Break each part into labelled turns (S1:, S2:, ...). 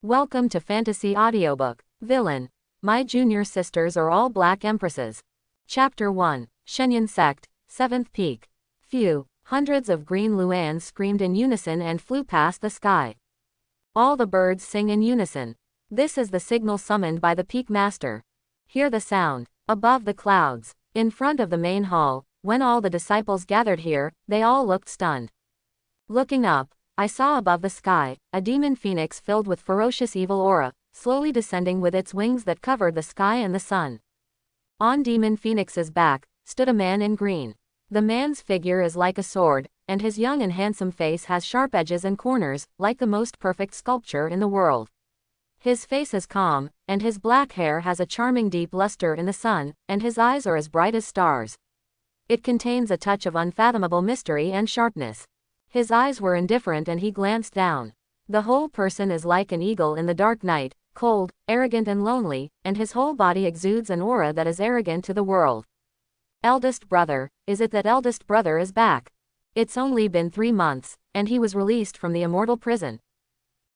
S1: Welcome to Fantasy Audiobook. Villain. My junior sisters are all black empresses. Chapter 1. Shenyan Sect, 7th Peak. Phew. Hundreds of green luans screamed in unison and flew past the sky. All the birds sing in unison. This is the signal summoned by the Peak Master. Hear the sound. Above the clouds, in front of the main hall, when all the disciples gathered here, they all looked stunned. Looking up, I saw above the sky, a demon phoenix filled with ferocious evil aura, slowly descending with its wings that covered the sky and the sun. On demon phoenix's back, stood a man in green. The man's figure is like a sword, and his young and handsome face has sharp edges and corners, like the most perfect sculpture in the world. His face is calm, and his black hair has a charming deep luster in the sun, and his eyes are as bright as stars. It contains a touch of unfathomable mystery and sharpness. His eyes were indifferent and he glanced down. The whole person is like an eagle in the dark night, cold, arrogant and lonely, and his whole body exudes an aura that is arrogant to the world. Eldest brother, is it that eldest brother is back? It's only been 3 months, and he was released from the immortal prison.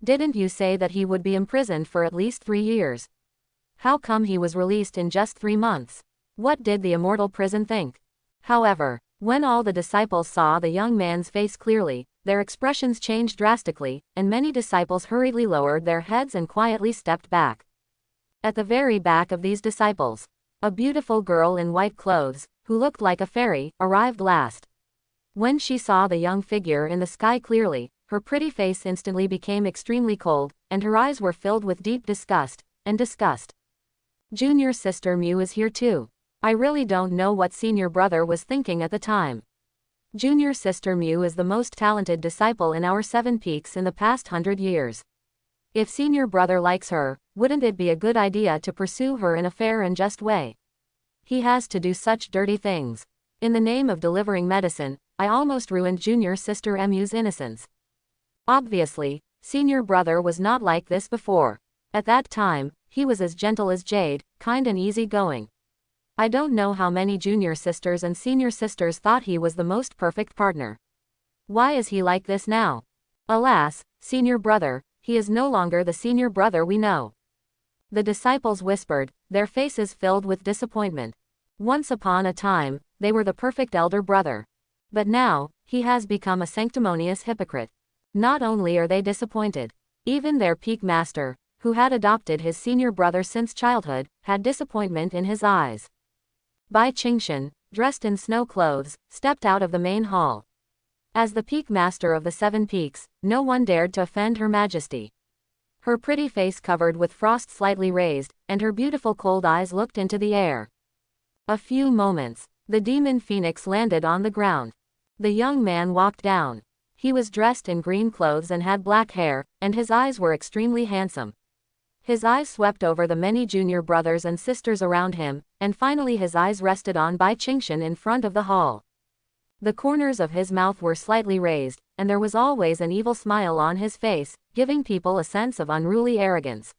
S1: Didn't you say that he would be imprisoned for at least 3 years? How come he was released in just 3 months? What did the immortal prison think? However, when all the disciples saw the young man's face clearly, their expressions changed drastically, and many disciples hurriedly lowered their heads and quietly stepped back. At the very back of these disciples, a beautiful girl in white clothes, who looked like a fairy, arrived last. When she saw the young figure in the sky clearly, her pretty face instantly became extremely cold, and her eyes were filled with deep disgust. Junior sister Mew is here too. I really don't know what senior brother was thinking at the time. Junior sister Mew is the most talented disciple in our 7 peaks in the past 100 years. If senior brother likes her, wouldn't it be a good idea to pursue her in a fair and just way? He has to do such dirty things. In the name of delivering medicine, I almost ruined junior sister Mew's innocence. Obviously, senior brother was not like this before. At that time, he was as gentle as jade, kind and easygoing. I don't know how many junior sisters and senior sisters thought he was the most perfect partner. Why is he like this now? Alas, senior brother, he is no longer the senior brother we know. The disciples whispered, their faces filled with disappointment. Once upon a time, they were the perfect elder brother. But now, he has become a sanctimonious hypocrite. Not only are they disappointed, even their peak master, who had adopted his senior brother since childhood, had disappointment in his eyes. Bai Qingshan, dressed in snow clothes, stepped out of the main hall. As the peak master of the 7 peaks, no one dared to offend her majesty. Her pretty face covered with frost slightly raised, and her beautiful cold eyes looked into the air. A few moments, the demon phoenix landed on the ground. The young man walked down. He was dressed in green clothes and had black hair, and his eyes were extremely handsome. His eyes swept over the many junior brothers and sisters around him, and finally his eyes rested on Bai Qingshan in front of the hall. The corners of his mouth were slightly raised, and there was always an evil smile on his face, giving people a sense of unruly arrogance.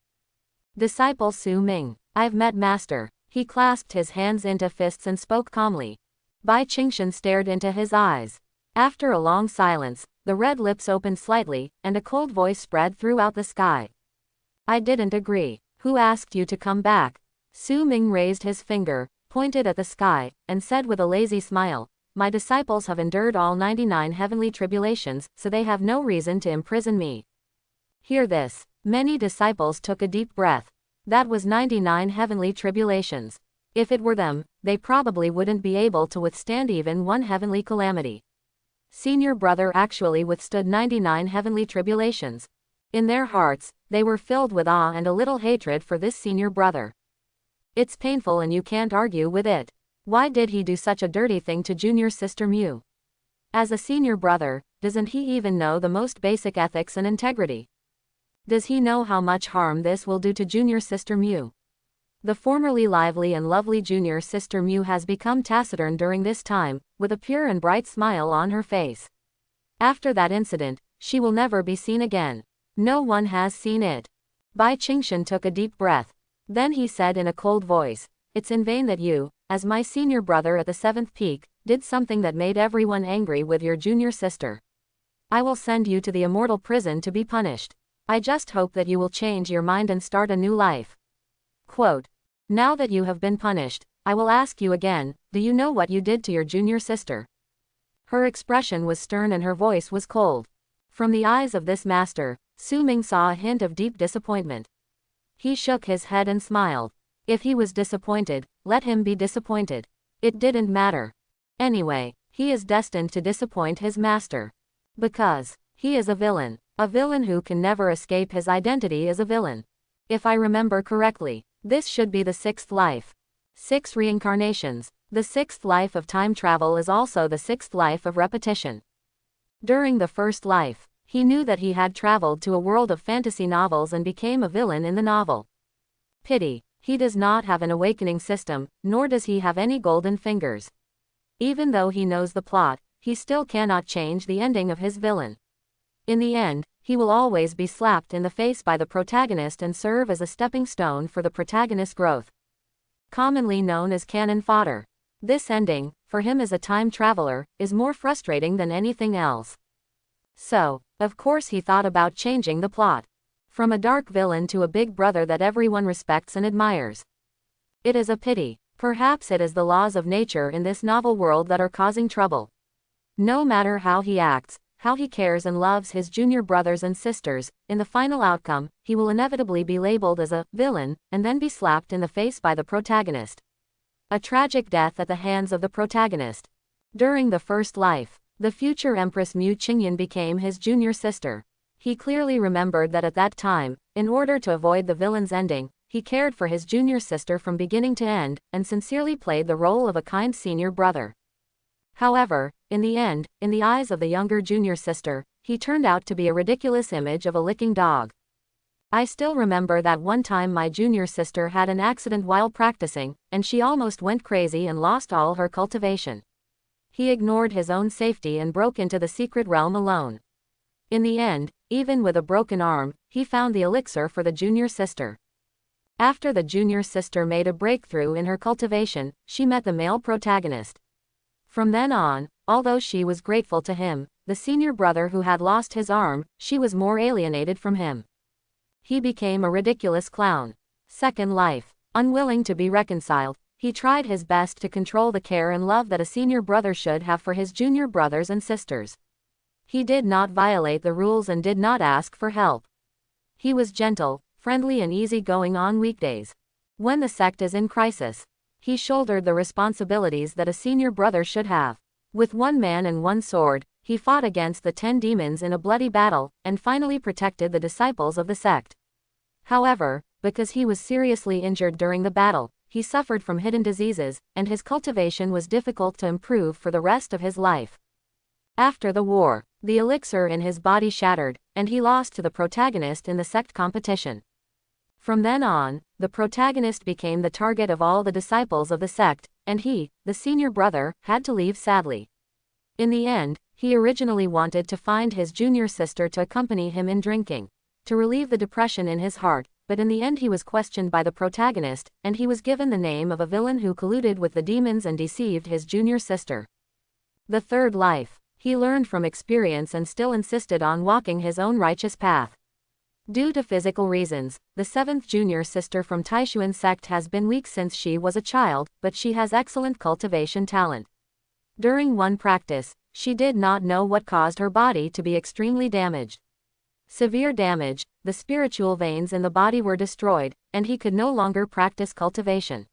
S1: Disciple Su Ming, I've met master. He clasped his hands into fists and spoke calmly. Bai Qingshan stared into his eyes. After a long silence, the red lips opened slightly, and a cold voice spread throughout the sky. I didn't agree. Who asked you to come back? Su Ming raised his finger, pointed at the sky, and said with a lazy smile, my disciples have endured all 99 heavenly tribulations, so they have no reason to imprison me. Hear this. Many disciples took a deep breath. That was 99 heavenly tribulations. If it were them, they probably wouldn't be able to withstand even one heavenly calamity. Senior brother actually withstood 99 heavenly tribulations. In their hearts, they were filled with awe and a little hatred for this senior brother. It's painful and you can't argue with it. Why did he do such a dirty thing to junior sister Mew? As a senior brother, doesn't he even know the most basic ethics and integrity? Does he know how much harm this will do to junior sister Mew? The formerly lively and lovely junior sister Mew has become taciturn during this time, with a pure and bright smile on her face. After that incident, she will never be seen again. No one has seen it. Bai Qingshan took a deep breath. Then he said in a cold voice, it's in vain that you, as my senior brother at the 7th peak, did something that made everyone angry with your junior sister. I will send you to the immortal prison to be punished. I just hope that you will change your mind and start a new life. Quote, now that you have been punished, I will ask you again, do you know what you did to your junior sister? Her expression was stern and her voice was cold. From the eyes of this master, Su Ming saw a hint of deep disappointment. He shook his head and smiled. If he was disappointed, let him be disappointed. It didn't matter. Anyway, he is destined to disappoint his master. Because he is a villain. A villain who can never escape his identity as a villain. If I remember correctly, this should be the 6th life. 6 reincarnations. The 6th life of time travel is also the 6th life of repetition. During the first life, he knew that he had traveled to a world of fantasy novels and became a villain in the novel. Pity, he does not have an awakening system, nor does he have any golden fingers. Even though he knows the plot, he still cannot change the ending of his villain. In the end, he will always be slapped in the face by the protagonist and serve as a stepping stone for the protagonist's growth. Commonly known as cannon fodder. This ending, for him as a time traveler, is more frustrating than anything else. So, of course he thought about changing the plot. From a dark villain to a big brother that everyone respects and admires. It is a pity. Perhaps it is the laws of nature in this novel world that are causing trouble. No matter how he acts, how he cares and loves his junior brothers and sisters, in the final outcome, he will inevitably be labeled as a villain, and then be slapped in the face by the protagonist. A tragic death at the hands of the protagonist. During the first life, the future Empress Mu Qingyan became his junior sister. He clearly remembered that at that time, in order to avoid the villain's ending, he cared for his junior sister from beginning to end, and sincerely played the role of a kind senior brother. However, in the end, in the eyes of the younger junior sister, he turned out to be a ridiculous image of a licking dog. I still remember that one time my junior sister had an accident while practicing, and she almost went crazy and lost all her cultivation. He ignored his own safety and broke into the secret realm alone. In the end, even with a broken arm, he found the elixir for the junior sister. After the junior sister made a breakthrough in her cultivation, she met the male protagonist. From then on, although she was grateful to him, the senior brother who had lost his arm, she was more alienated from him. He became a ridiculous clown. Second life. Unwilling to be reconciled, he tried his best to control the care and love that a senior brother should have for his junior brothers and sisters. He did not violate the rules and did not ask for help. He was gentle, friendly and easygoing on weekdays. When the sect is in crisis, he shouldered the responsibilities that a senior brother should have. With one man and one sword, he fought against the 10 demons in a bloody battle, and finally protected the disciples of the sect. However, because he was seriously injured during the battle, he suffered from hidden diseases, and his cultivation was difficult to improve for the rest of his life. After the war, the elixir in his body shattered, and he lost to the protagonist in the sect competition. From then on, the protagonist became the target of all the disciples of the sect, and he, the senior brother, had to leave sadly. In the end, he originally wanted to find his junior sister to accompany him in drinking, to relieve the depression in his heart, but in the end he was questioned by the protagonist, and he was given the name of a villain who colluded with the demons and deceived his junior sister. The third life. He learned from experience and still insisted on walking his own righteous path. Due to physical reasons, the 7th junior sister from Taishuan sect has been weak since she was a child, but she has excellent cultivation talent. During one practice, she did not know what caused her body to be extremely damaged. Severe damage, the spiritual veins in the body were destroyed, and he could no longer practice cultivation.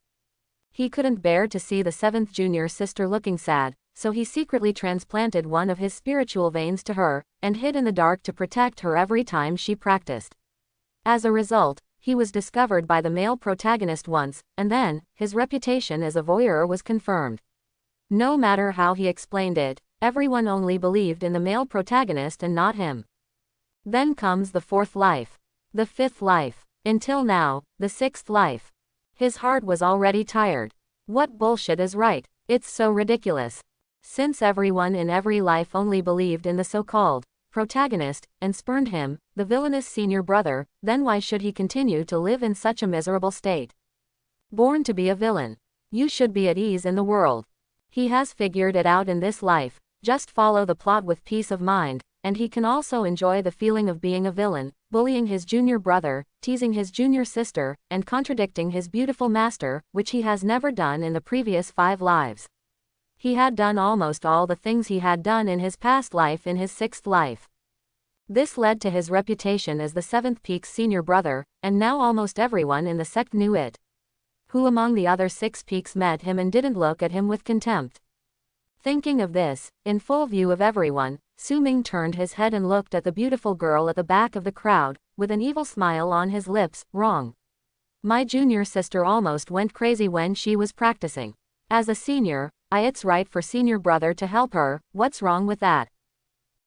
S1: He couldn't bear to see the 7th junior sister looking sad, so he secretly transplanted one of his spiritual veins to her, and hid in the dark to protect her every time she practiced. As a result, he was discovered by the male protagonist once, and then, his reputation as a voyeur was confirmed. No matter how he explained it, everyone only believed in the male protagonist and not him. Then comes the 4th life. The 5th life. Until now, the 6th life. His heart was already tired. What bullshit is right? It's so ridiculous. Since everyone in every life only believed in the so-called protagonist, and spurned him, the villainous senior brother, then why should he continue to live in such a miserable state? Born to be a villain. You should be at ease in the world. He has figured it out in this life, just follow the plot with peace of mind, and he can also enjoy the feeling of being a villain, bullying his junior brother, teasing his junior sister, and contradicting his beautiful master, which he has never done in the previous 5 lives. He had done almost all the things he had done in his past life in his 6th life. This led to his reputation as the 7th Peak's senior brother, and now almost everyone in the sect knew it. Who among the other 6 Peaks met him and didn't look at him with contempt? Thinking of this, in full view of everyone, Su-ming turned his head and looked at the beautiful girl at the back of the crowd, with an evil smile on his lips. Wrong. My junior sister almost went crazy when she was practicing. As a senior, it's right for senior brother to help her. What's wrong with that?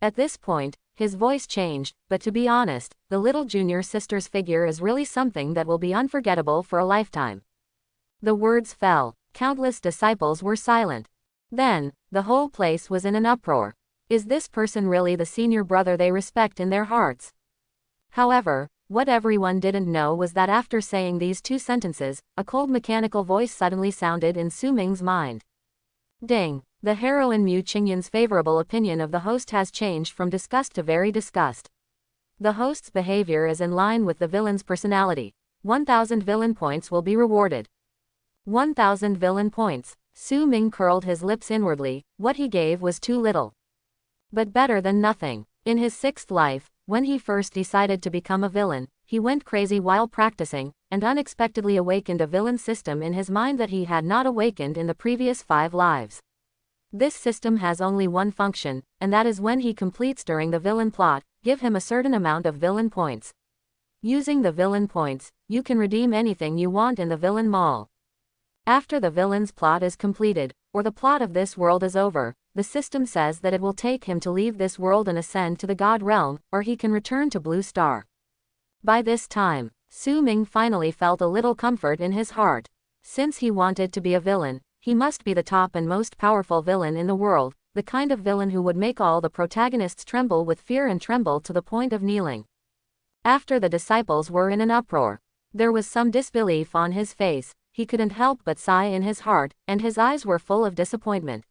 S1: At this point, his voice changed, but to be honest, the little junior sister's figure is really something that will be unforgettable for a lifetime. The words fell. Countless disciples were silent. Then, the whole place was in an uproar. Is this person really the senior brother they respect in their hearts? However, what everyone didn't know was that after saying these 2 sentences, a cold mechanical voice suddenly sounded in Su-ming's mind. Ding! The heroine Mu Qingyun's favorable opinion of the host has changed from disgust to very disgust. The host's behavior is in line with the villain's personality. 1,000 villain points will be rewarded. 1,000 villain points. Su-ming curled his lips inwardly. What he gave was too little. But better than nothing. In his 6th life, when he first decided to become a villain, he went crazy while practicing, and unexpectedly awakened a villain system in his mind that he had not awakened in the previous 5 lives. This system has only one function, and that is when he completes during the villain plot, give him a certain amount of villain points. Using the villain points, you can redeem anything you want in the villain mall. After the villain's plot is completed, or the plot of this world is over, the system says that it will take him to leave this world and ascend to the God realm, or he can return to Blue Star. By this time, Su-ming finally felt a little comfort in his heart. Since he wanted to be a villain, he must be the top and most powerful villain in the world, the kind of villain who would make all the protagonists tremble with fear and tremble to the point of kneeling. After the disciples were in an uproar, there was some disbelief on his face. He couldn't help but sigh in his heart, and his eyes were full of disappointment.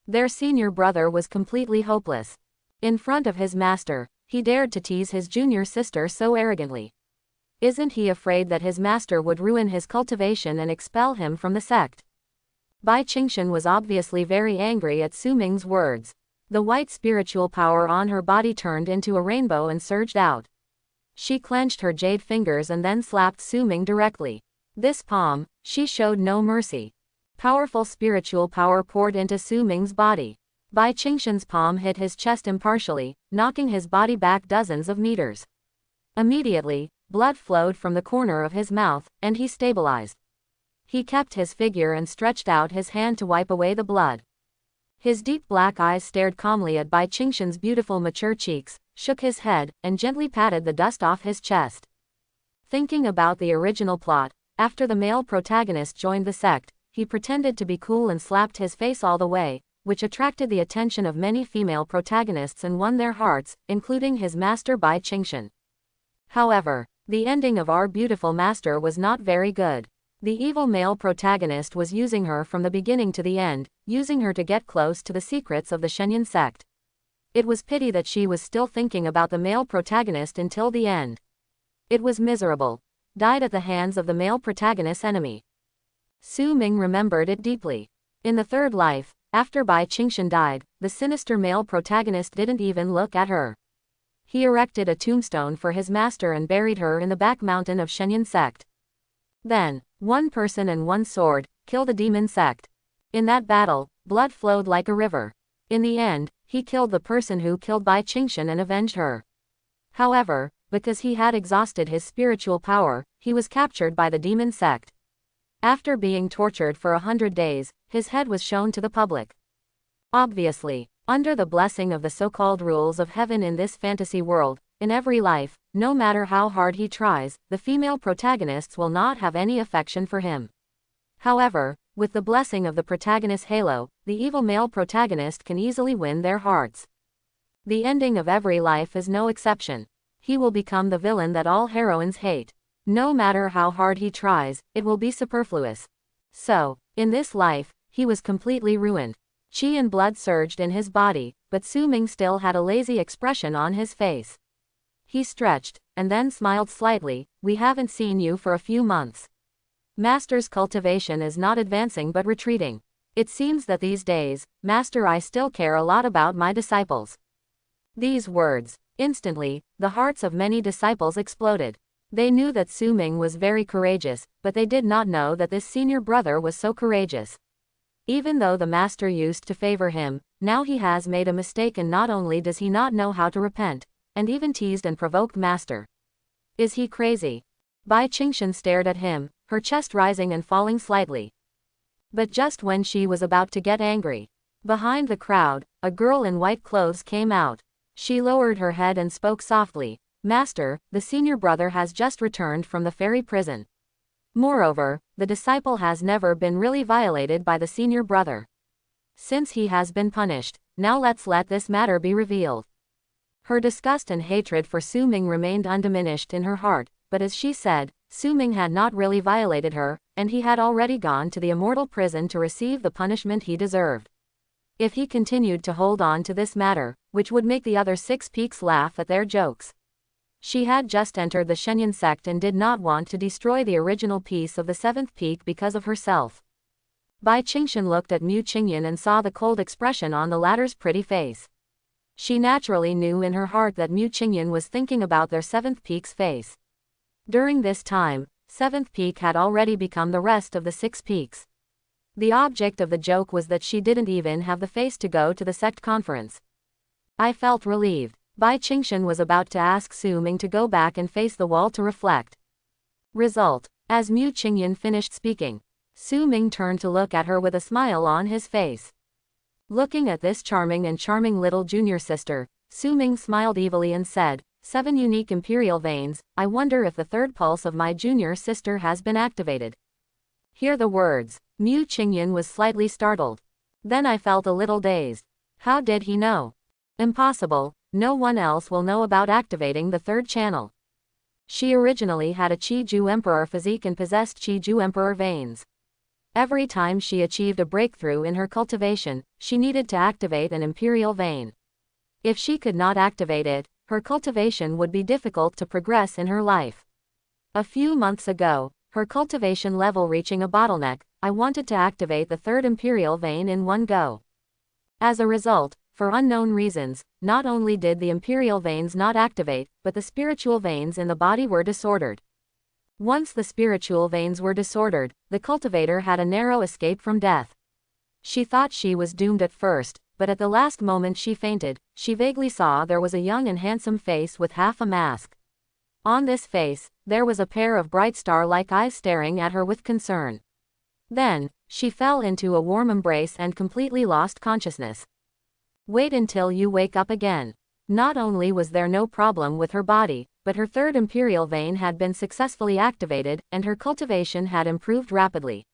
S1: Their senior brother was completely hopeless. In front of his master, he dared to tease his junior sister so arrogantly. Isn't he afraid that his master would ruin his cultivation and expel him from the sect? Bai Qingshan was obviously very angry at Su-ming's words. The white spiritual power on her body turned into a rainbow and surged out. She clenched her jade fingers and then slapped Su-ming directly. This palm, she showed no mercy. Powerful spiritual power poured into Su-ming's body. Bai Qingshan's palm hit his chest impartially, knocking his body back dozens of meters. Immediately, blood flowed from the corner of his mouth, and he stabilized. He kept his figure and stretched out his hand to wipe away the blood. His deep black eyes stared calmly at Bai Qingshan's beautiful mature cheeks, shook his head, and gently patted the dust off his chest. Thinking about the original plot, after the male protagonist joined the sect, he pretended to be cool and slapped his face all the way, which attracted the attention of many female protagonists and won their hearts, including his master Bai Qingshan. However, the ending of our beautiful master was not very good. The evil male protagonist was using her from the beginning to the end, using her to get close to the secrets of the Shenyang sect. It was pity that she was still thinking about the male protagonist until the end. It was miserable. Died at the hands of the male protagonist's enemy. Su-ming remembered it deeply. In the 3rd life, after Bai Qingshan died, the sinister male protagonist didn't even look at her. He erected a tombstone for his master and buried her in the back mountain of Shenyang sect. Then, 1 person and 1 sword, killed the demon sect. In that battle, blood flowed like a river. In the end, he killed the person who killed Bai Qingshan and avenged her. However, because he had exhausted his spiritual power, he was captured by the demon sect. After being tortured for 100 days, his head was shown to the public. Obviously, under the blessing of the so-called rules of heaven in this fantasy world, in every life, no matter how hard he tries, the female protagonists will not have any affection for him. However, with the blessing of the protagonist's halo, the evil male protagonist can easily win their hearts. The ending of every life is no exception. He will become the villain that all heroines hate. No matter how hard he tries, it will be superfluous. So, in this life, he was completely ruined. Qi and blood surged in his body, but Su-ming still had a lazy expression on his face. He stretched, and then smiled slightly. We haven't seen you for a few months. Master's cultivation is not advancing but retreating. It seems that these days, Master, I still care a lot about my disciples. These words. Instantly, the hearts of many disciples exploded. They knew that Su Ming was very courageous, but they did not know that this senior brother was so courageous. Even though the master used to favor him, now he has made a mistake, and not only does he not know how to repent, and even teased and provoked master. Is he crazy? Bai Qingshan stared at him, her chest rising and falling slightly. But just when she was about to get angry, behind the crowd, a girl in white clothes came out. She lowered her head and spoke softly. Master, the senior brother has just returned from the fairy prison. Moreover, the disciple has never been really violated by the senior brother. Since he has been punished, now let's let this matter be revealed. Her disgust and hatred for Su Ming remained undiminished in her heart, but as she said, Su Ming had not really violated her, and he had already gone to the immortal prison to receive the punishment he deserved. If he continued to hold on to this matter, which would make the other 6 peaks laugh at their jokes. She had just entered the Shenyang sect and did not want to destroy the original piece of the 7th peak because of herself. Bai Qingshan looked at Mu Qingyan and saw the cold expression on the latter's pretty face. She naturally knew in her heart that Mu Qingyan was thinking about their 7th peak's face. During this time, 7th peak had already become the rest of the 6 peaks. The object of the joke was that she didn't even have the face to go to the sect conference. I felt relieved. Bai Qingshan was about to ask Su Ming to go back and face the wall to reflect. Result. As Mu Qingyan finished speaking, Su Ming turned to look at her with a smile on his face. Looking at this charming little junior sister, Su Ming smiled evilly and said, 7 unique imperial veins, I wonder if the 3rd pulse of my junior sister has been activated. Hear the words. Mu Qingyan was slightly startled. Then I felt a little dazed. How did he know? Impossible. No one else will know about activating the 3rd channel. She originally had a Qi-Ju Emperor physique and possessed Qi-Ju Emperor veins. Every time she achieved a breakthrough in her cultivation, she needed to activate an imperial vein. If she could not activate it, her cultivation would be difficult to progress in her life. A few months ago, her cultivation level reaching a bottleneck, I wanted to activate the 3rd imperial vein in one go. As a result, for unknown reasons, not only did the imperial veins not activate, but the spiritual veins in the body were disordered. Once the spiritual veins were disordered, the cultivator had a narrow escape from death. She thought she was doomed at first, but at the last moment she fainted. She vaguely saw there was a young and handsome face with half a mask. On this face, there was a pair of bright star-like eyes staring at her with concern. Then, she fell into a warm embrace and completely lost consciousness. Wait until you wake up again. Not only was there no problem with her body, but her 3rd imperial vein had been successfully activated, and her cultivation had improved rapidly.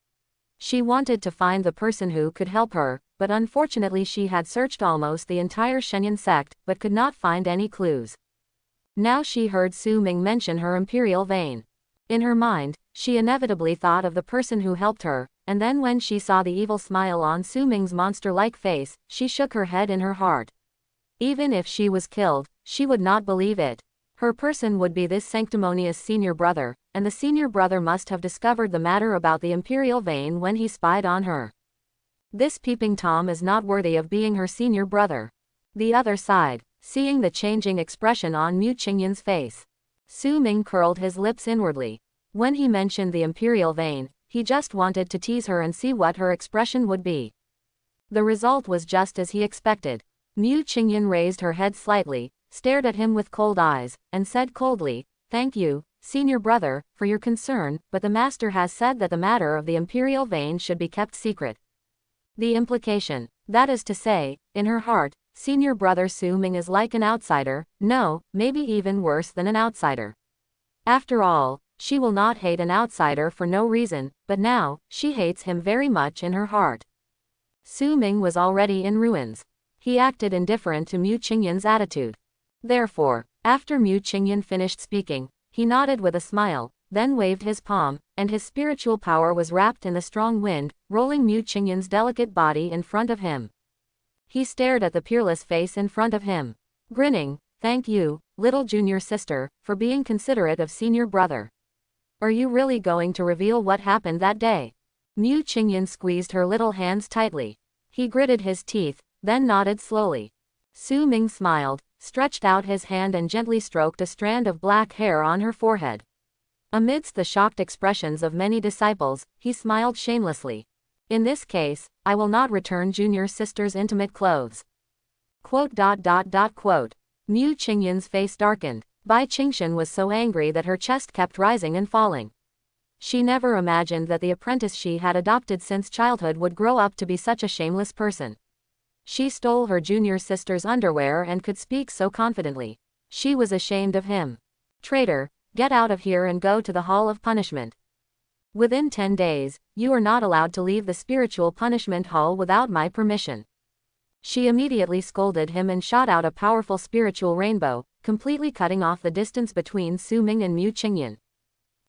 S1: She wanted to find the person who could help her, but unfortunately she had searched almost the entire Shenyang sect, but could not find any clues. Now she heard Su Ming mention her imperial vein. In her mind, she inevitably thought of the person who helped her, and then when she saw the evil smile on Su Ming's monster-like face, she shook her head in her heart. Even if she was killed, she would not believe it. Her person would be this sanctimonious senior brother, and the senior brother must have discovered the matter about the imperial vein when he spied on her. This peeping Tom is not worthy of being her senior brother. The other side, seeing the changing expression on Mu Qingyan's face, Su Ming curled his lips inwardly. When he mentioned the imperial vein, he just wanted to tease her and see what her expression would be. The result was just as he expected. Mu Qingyan raised her head slightly, stared at him with cold eyes, and said coldly, "Thank you, senior brother, for your concern, but the master has said that the matter of the imperial vein should be kept secret." The implication, that is to say, in her heart, senior brother Su Ming is like an outsider, no, maybe even worse than an outsider. After all, she will not hate an outsider for no reason, but now, she hates him very much in her heart. Su Ming was already in ruins. He acted indifferent to Mu Qingyan's attitude. Therefore, after Mu Qingyan finished speaking, he nodded with a smile, then waved his palm, and his spiritual power was wrapped in the strong wind, rolling Mu Qingyan's delicate body in front of him. He stared at the peerless face in front of him. Grinning, "Thank you, little junior sister, for being considerate of senior brother. Are you really going to reveal what happened that day? Mu Qingyan squeezed her little hands tightly. He gritted his teeth, then nodded slowly. Su Ming smiled, stretched out his hand and gently stroked a strand of black hair on her forehead. Amidst the shocked expressions of many disciples, he smiled shamelessly. In this case, I will not return junior sister's intimate clothes. Quote. Mu Qingyan's face darkened. Bai Qingshan was so angry that her chest kept rising and falling. She never imagined that the apprentice she had adopted since childhood would grow up to be such a shameless person. She stole her junior sister's underwear and could speak so confidently. She was ashamed of him. Traitor, get out of here and go to the Hall of Punishment. Within 10 days, you are not allowed to leave the spiritual punishment hall without my permission. She immediately scolded him and shot out a powerful spiritual rainbow, completely cutting off the distance between Su Ming and Mu Qingyan.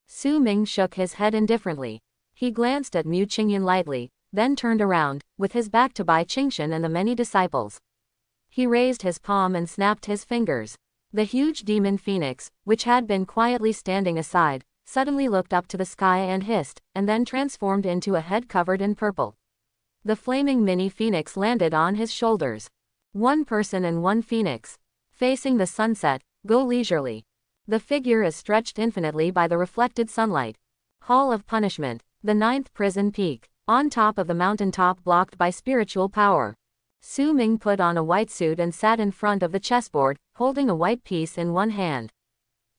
S1: Su Ming shook his head indifferently. He glanced at Mu Qingyan lightly, then turned around, with his back to Bai Qingshan and the many disciples. He raised his palm and snapped his fingers. The huge demon phoenix, which had been quietly standing aside, suddenly looked up to the sky and hissed, and then transformed into a head covered in purple. The flaming mini phoenix landed on his shoulders. One person and one phoenix. Facing the sunset, go leisurely. The figure is stretched infinitely by the reflected sunlight. Hall of Punishment, the 9th prison peak, on top of the mountaintop blocked by spiritual power. Su Ming put on a white suit and sat in front of the chessboard, holding a white piece in one hand.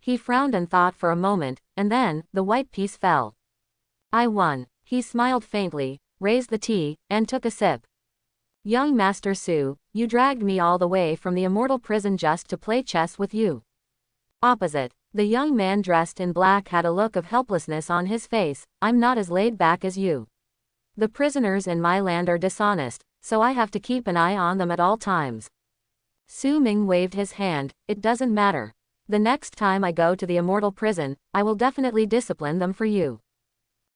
S1: He frowned and thought for a moment, and then, the white piece fell. I won. He smiled faintly, raised the tea, and took a sip. Young Master Su, you dragged me all the way from the immortal prison just to play chess with you. Opposite, the young man dressed in black had a look of helplessness on his face. I'm not as laid back as you. The prisoners in my land are dishonest, so I have to keep an eye on them at all times. Su Ming waved his hand. It doesn't matter. The next time I go to the immortal prison, I will definitely discipline them for you.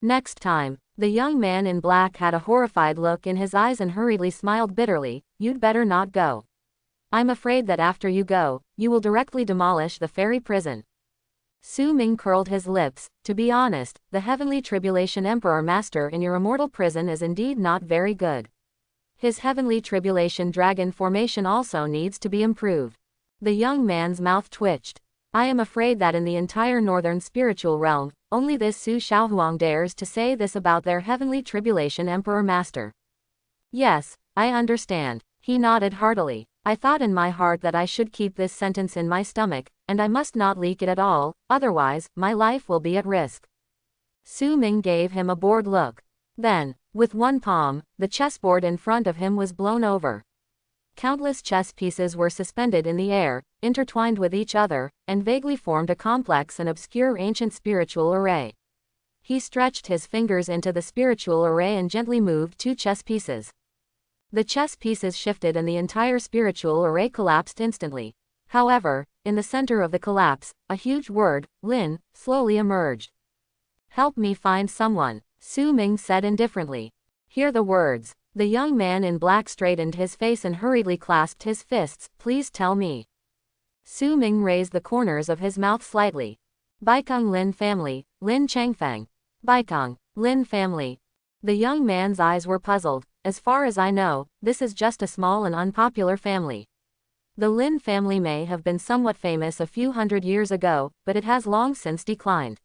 S1: Next time. The young man in black had a horrified look in his eyes and hurriedly smiled bitterly. You'd better not go. I'm afraid that after you go, you will directly demolish the fairy prison. Su Ming curled his lips. To be honest, the Heavenly Tribulation Emperor Master in your immortal prison is indeed not very good. His Heavenly Tribulation Dragon formation also needs to be improved. The young man's mouth twitched. I am afraid that in the entire northern spiritual realm, only this Su Xiaohuang dares to say this about their Heavenly Tribulation Emperor Master. Yes, I understand. He nodded heartily. I thought in my heart that I should keep this sentence in my stomach, and I must not leak it at all, otherwise, my life will be at risk. Su Ming gave him a bored look. Then, with one palm, the chessboard in front of him was blown over. Countless chess pieces were suspended in the air, intertwined with each other, and vaguely formed a complex and obscure ancient spiritual array. He stretched his fingers into the spiritual array and gently moved 2 chess pieces. The chess pieces shifted and the entire spiritual array collapsed instantly. However, in the center of the collapse, a huge word, Lin, slowly emerged. Help me find someone, Su Ming said indifferently. Hear the words. The young man in black straightened his face and hurriedly clasped his fists. Please tell me. Su Ming raised the corners of his mouth slightly. Baikong Lin family, Lin Changfeng. Baikong, Lin family. The young man's eyes were puzzled. As far as I know, this is just a small and unpopular family. The Lin family may have been somewhat famous a few hundred years ago, but it has long since declined.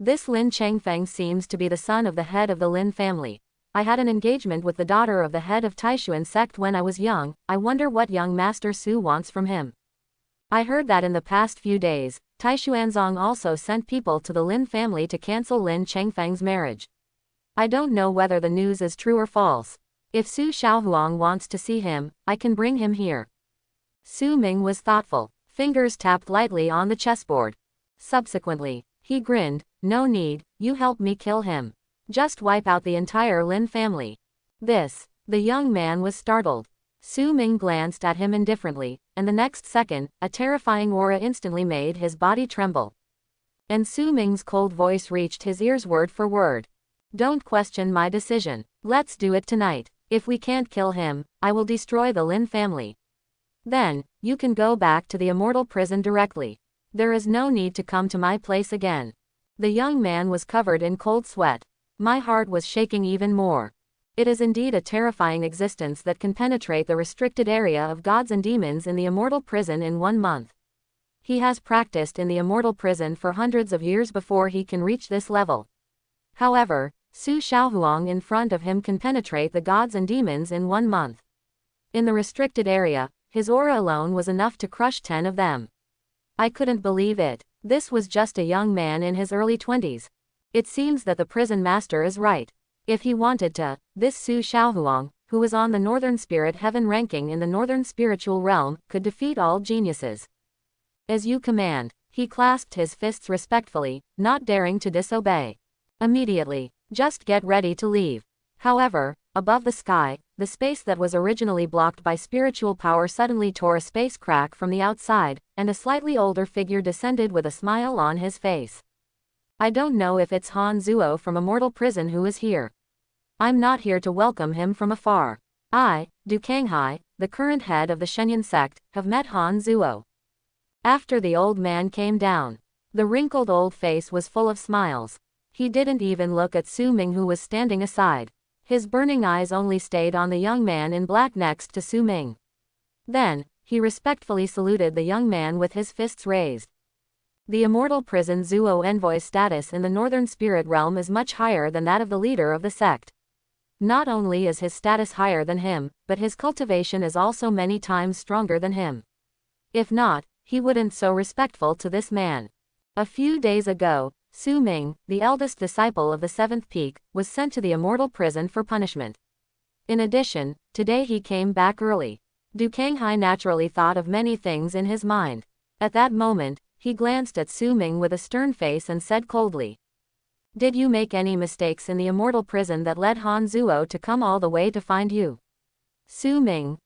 S1: This Lin Changfeng seems to be the son of the head of the Lin family. I had an engagement with the daughter of the head of Taishuan sect when I was young. I wonder what young Master Su wants from him. I heard that in the past few days, Taishuanzong also sent people to the Lin family to cancel Lin Chengfeng's marriage. I don't know whether the news is true or false. If Su Xiaohuang wants to see him, I can bring him here. Su Ming was thoughtful. Fingers tapped lightly on the chessboard. Subsequently, he grinned. No need, you help me kill him. Just wipe out the entire Lin family. The young man was startled. Su Ming glanced at him indifferently, and the next second, a terrifying aura instantly made his body tremble. And Su Ming's cold voice reached his ears word for word. Don't question my decision. Let's do it tonight. If we can't kill him, I will destroy the Lin family. Then, You can go back to the immortal prison directly. There is no need to come to my place again. The young man was covered in cold sweat. My heart was shaking even more. It is indeed a terrifying existence that can penetrate the restricted area of gods and demons in the immortal prison in 1 month. He has practiced in the immortal prison for hundreds of years before he can reach this level. However, Su Xiaohuang in front of him can penetrate the gods and demons in 1 month. In the restricted area, his aura alone was enough to crush 10 of them. I couldn't believe it. This was just a young man in his early 20s. It seems that the prison master is right. If he wanted to, this Su Xiaohuang, who was on the Northern Spirit Heaven ranking in the Northern Spiritual Realm, could defeat all geniuses. As you command. He clasped his fists respectfully, not daring to disobey. Immediately. Just get ready to leave. However, above the sky, the space that was originally blocked by spiritual power suddenly tore a space crack from the outside, and a slightly older figure descended with a smile on his face. I don't know if it's Han Zuo from Immortal Prison who is here. I'm not here to welcome him from afar. I, Du Kanghai, the current head of the Shenyang sect, have met Han Zuo. After the old man came down, the wrinkled old face was full of smiles. He didn't even look at Su Ming, who was standing aside. His burning eyes only stayed on the young man in black next to Su Ming. Then, he respectfully saluted the young man with his fists raised. The immortal prison Zuo envoy's status in the Northern Spirit Realm is much higher than that of the leader of the sect. Not only is his status higher than him, but his cultivation is also many times stronger than him. If not, he wouldn't so respectful to this man. A few days ago, Su Ming, the eldest disciple of the Seventh Peak, was sent to the immortal prison for punishment. In addition, today he came back early. Du Kanghai naturally thought of many things in his mind. At that moment, he glanced at Su Ming with a stern face and said coldly, "Did you make any mistakes in the immortal prison that led Han Zuo to come all the way to find you?" Su Ming,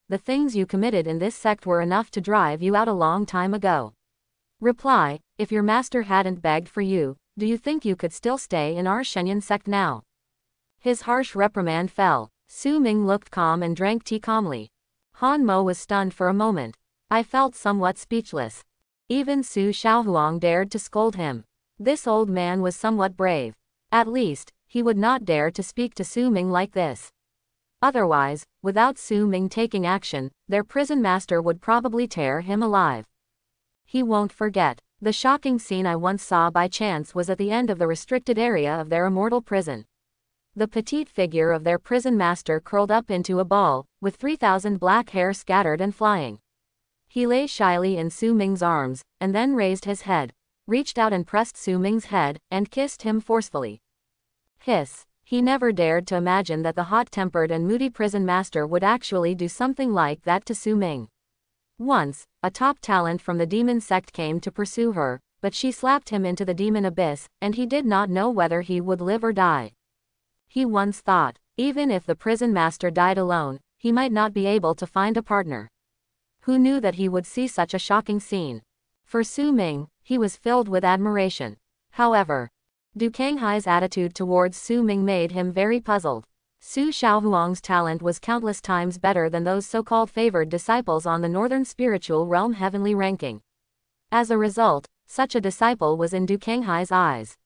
S1: the things you committed in this sect were enough to drive you out a long time ago. Reply, if your master hadn't begged for you, do you think you could still stay in our Shenyang sect now? His harsh reprimand fell. Su Ming looked calm and drank tea calmly. Han Mo was stunned for a moment. I felt somewhat speechless. Even Su Xiaohuang dared to scold him. This old man was somewhat brave. At least, he would not dare to speak to Su Ming like this. Otherwise, without Su Ming taking action, their prison master would probably tear him alive. He won't forget. The shocking scene I once saw by chance was at the end of the restricted area of their immortal prison. The petite figure of their prison master curled up into a ball, with 3,000 black hair scattered and flying. He lay shyly in Su Ming's arms, and then raised his head, reached out and pressed Su Ming's head, and kissed him forcefully. Hiss. He never dared to imagine that the hot-tempered and moody prison master would actually do something like that to Su Ming. Once, a top talent from the demon sect came to pursue her, but she slapped him into the demon abyss, and he did not know whether he would live or die. He once thought, even if the prison master died alone, he might not be able to find a partner. Who knew that he would see such a shocking scene? For Su Ming, he was filled with admiration. However, Du Kanghai's attitude towards Su Ming made him very puzzled. Su Xiaohuang's talent was countless times better than those so-called favored disciples on the Northern Spiritual Realm heavenly ranking. As a result, such a disciple was in Du Kanghai's eyes.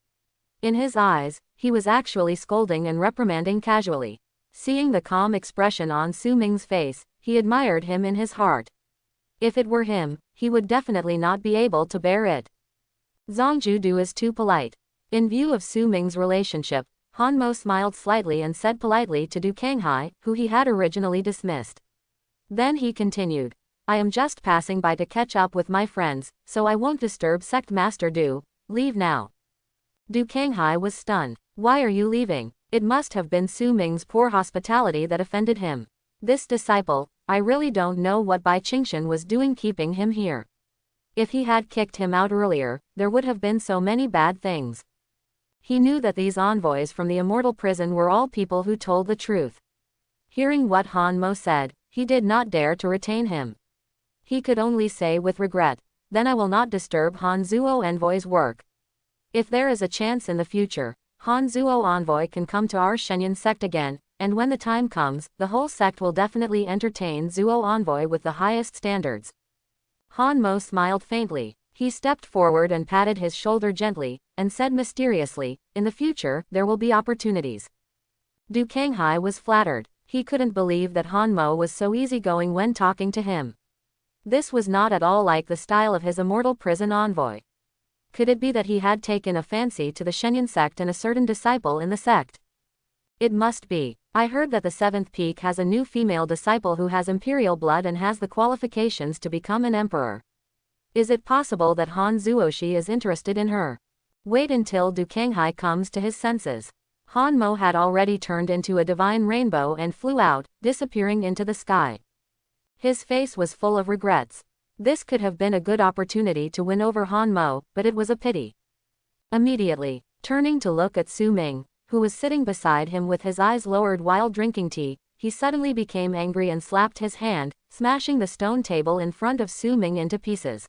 S1: In his eyes, he was actually scolding and reprimanding casually. Seeing the calm expression on Su Ming's face, he admired him in his heart. If it were him, he would definitely not be able to bear it. Zhongju Du is too polite. In view of Su Ming's relationship, Han Mo smiled slightly and said politely to Du Kanghai, who he had originally dismissed. Then he continued, "I am just passing by to catch up with my friends, so I won't disturb Sect Master Du. Leave now." Du Kanghai was stunned. Why are you leaving? It must have been Su Ming's poor hospitality that offended him. This disciple, I really don't know what Bai Qingshan was doing keeping him here. If he had kicked him out earlier, there would have been so many bad things. He knew that these envoys from the immortal prison were all people who told the truth. Hearing what Han Mo said, he did not dare to retain him. He could only say with regret, "Then I will not disturb Han Zuo envoy's work. If there is a chance in the future, Han Zuo envoy can come to our Shenyang sect again, and when the time comes, the whole sect will definitely entertain Zuo Envoy with the highest standards. Hanmo smiled faintly. He stepped forward and patted his shoulder gently, and said mysteriously, in the future, there will be opportunities. Du Kanghai was flattered. He couldn't believe that Hanmo was so easygoing when talking to him. This was not at all like the style of his immortal prison envoy. Could it be that he had taken a fancy to the Shenyang sect and a certain disciple in the sect? It must be. I heard that the 7th peak has a new female disciple who has imperial blood and has the qualifications to become an emperor. Is it possible that Han Zuoshi is interested in her? Wait until Du Kanghai comes to his senses. Hanmo had already turned into a divine rainbow and flew out, disappearing into the sky. His face was full of regrets. This could have been a good opportunity to win over Hanmo, but it was a pity. Immediately, turning to look at Su Ming, who was sitting beside him with his eyes lowered while drinking tea, he suddenly became angry and slapped his hand, smashing the stone table in front of Su Ming into pieces.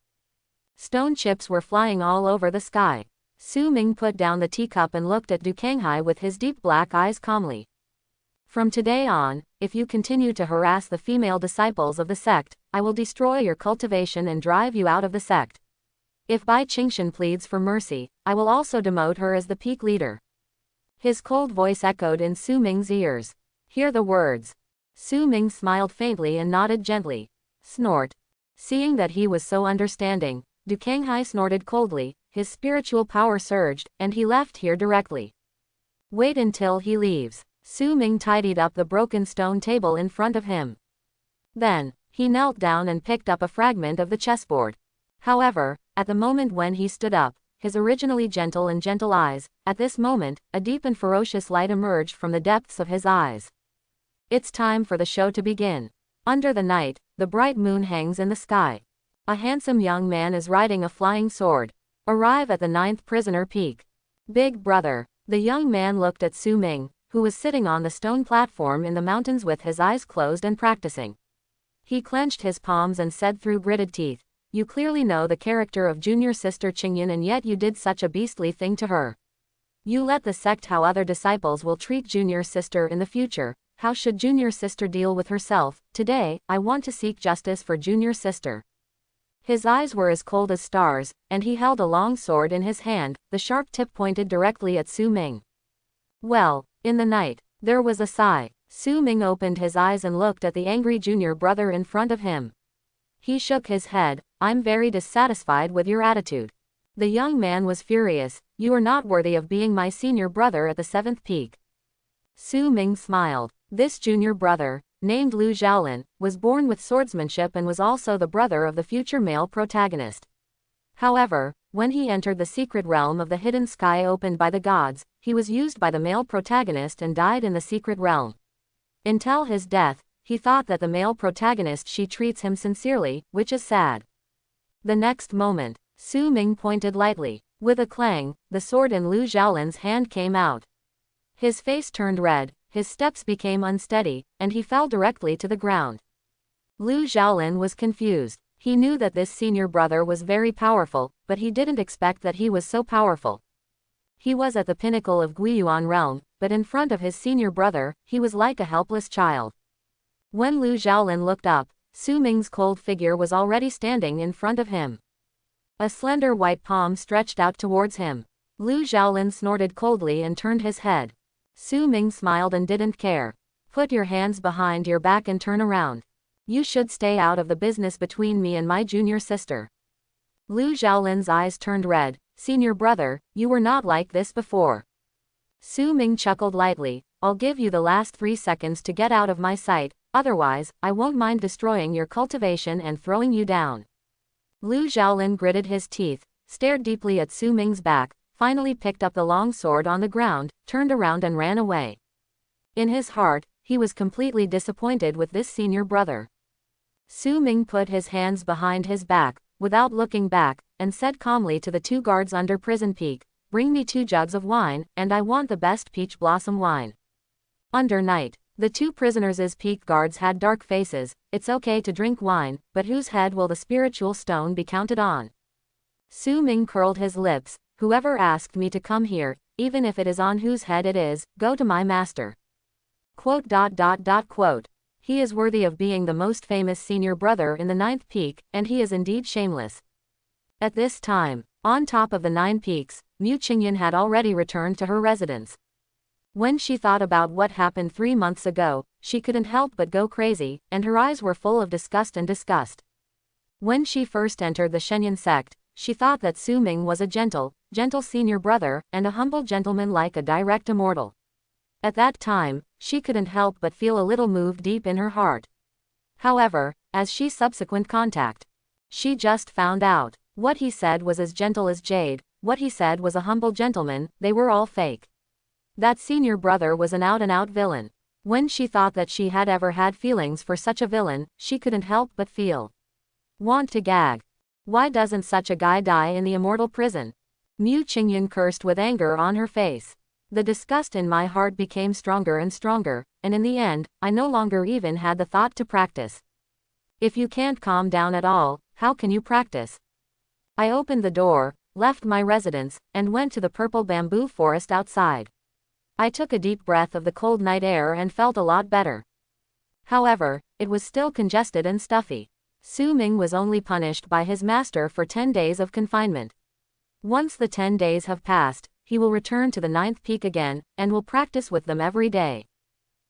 S1: Stone chips were flying all over the sky. Su Ming put down the teacup and looked at Du Kanghai with his deep black eyes calmly. From today on, if you continue to harass the female disciples of the sect, I will destroy your cultivation and drive you out of the sect. If Bai Qingshan pleads for mercy, I will also demote her as the peak leader. His cold voice echoed in Su Ming's ears. Hear the words. Su Ming smiled faintly and nodded gently. Snort. Seeing that he was so understanding, Du Kanghai snorted coldly, his spiritual power surged, and he left here directly. Wait until he leaves. Su Ming tidied up the broken stone table in front of him. Then, he knelt down and picked up a fragment of the chessboard. However, at the moment when he stood up, his originally gentle and gentle eyes, at this moment, a deep and ferocious light emerged from the depths of his eyes. It's time for the show to begin. Under the night, the bright moon hangs in the sky. A handsome young man is riding a flying sword. Arrive at the 9th prisoner peak. Big brother. The young man looked at Su Ming, who was sitting on the stone platform in the mountains with his eyes closed and practicing. He clenched his palms and said through gritted teeth, "You clearly know the character of junior sister Qingyun and yet you did such a beastly thing to her. You let the sect how other disciples will treat junior sister in the future. How should junior sister deal with herself? Today, I want to seek justice for junior sister." His eyes were as cold as stars, and he held a long sword in his hand, the sharp tip pointed directly at Su Ming. Well, in the night, there was a sigh. Su Ming opened his eyes and looked at the angry junior brother in front of him. He shook his head. "I'm very dissatisfied with your attitude." The young man was furious. "You are not worthy of being my senior brother at the 7th peak." Su Ming smiled. This junior brother, named Lu Xiaolin, was born with swordsmanship and was also the brother of the future male protagonist. However, when he entered the secret realm of the hidden sky opened by the gods, he was used by the male protagonist and died in the secret realm. Until his death, he thought that the male protagonist she treats him sincerely, which is sad. The next moment, Su Ming pointed lightly. With a clang, the sword in Lu Xiaolin's hand came out. His face turned red, his steps became unsteady, and he fell directly to the ground. Lu Xiaolin was confused. He knew that this senior brother was very powerful, but he didn't expect that he was so powerful. He was at the pinnacle of Guiyuan realm, but in front of his senior brother, he was like a helpless child. When Lu Xiaolin looked up, Su Ming's cold figure was already standing in front of him. A slender white palm stretched out towards him. Lu Xiaolin snorted coldly and turned his head. Su Ming smiled and didn't care. "Put your hands behind your back and turn around. You should stay out of the business between me and my junior sister." Lu Xiaolin's eyes turned red. "Senior brother, you were not like this before." Su Ming chuckled lightly. "I'll give you the last 3 seconds to get out of my sight, otherwise, I won't mind destroying your cultivation and throwing you down." Lu Xiaolin gritted his teeth, stared deeply at Su Ming's back, finally picked up the long sword on the ground, turned around and ran away. In his heart, he was completely disappointed with this senior brother. Su Ming put his hands behind his back, without looking back, and said calmly to the 2 guards under prison peak, "Bring me 2 jugs of wine, and I want the best peach blossom wine." Under night, the 2 prisoners' peak guards had dark faces. "It's okay to drink wine, but whose head will the spiritual stone be counted on?" Su Ming curled his lips. "Whoever asked me to come here, even if it is on whose head it is, go to my master." Quote. He is worthy of being the most famous senior brother in the ninth peak, and he is indeed shameless. At this time, on top of the 9 peaks, Mu Qingyan had already returned to her residence. When she thought about what happened 3 months ago, she couldn't help but go crazy, and her eyes were full of disgust and disgust. When she first entered the Shenyang sect, she thought that Su Ming was a gentle senior brother, and a humble gentleman like a direct immortal. At that time, she couldn't help but feel a little moved deep in her heart. However, as she subsequent contact, she just found out. What he said was as gentle as jade, what he said was a humble gentleman, they were all fake. That senior brother was an out-and-out villain. When she thought that she had ever had feelings for such a villain, she couldn't help but feel want to gag. Why doesn't such a guy die in the immortal prison? Mu Qingyan cursed with anger on her face. The disgust in my heart became stronger and stronger, and in the end, I no longer even had the thought to practice. If you can't calm down at all, how can you practice? I opened the door, left my residence, and went to the purple bamboo forest outside. I took a deep breath of the cold night air and felt a lot better. However, it was still congested and stuffy. Su Ming was only punished by his master for 10 days of confinement. Once the 10 days have passed, he will return to the 9th peak again, and will practice with them every day.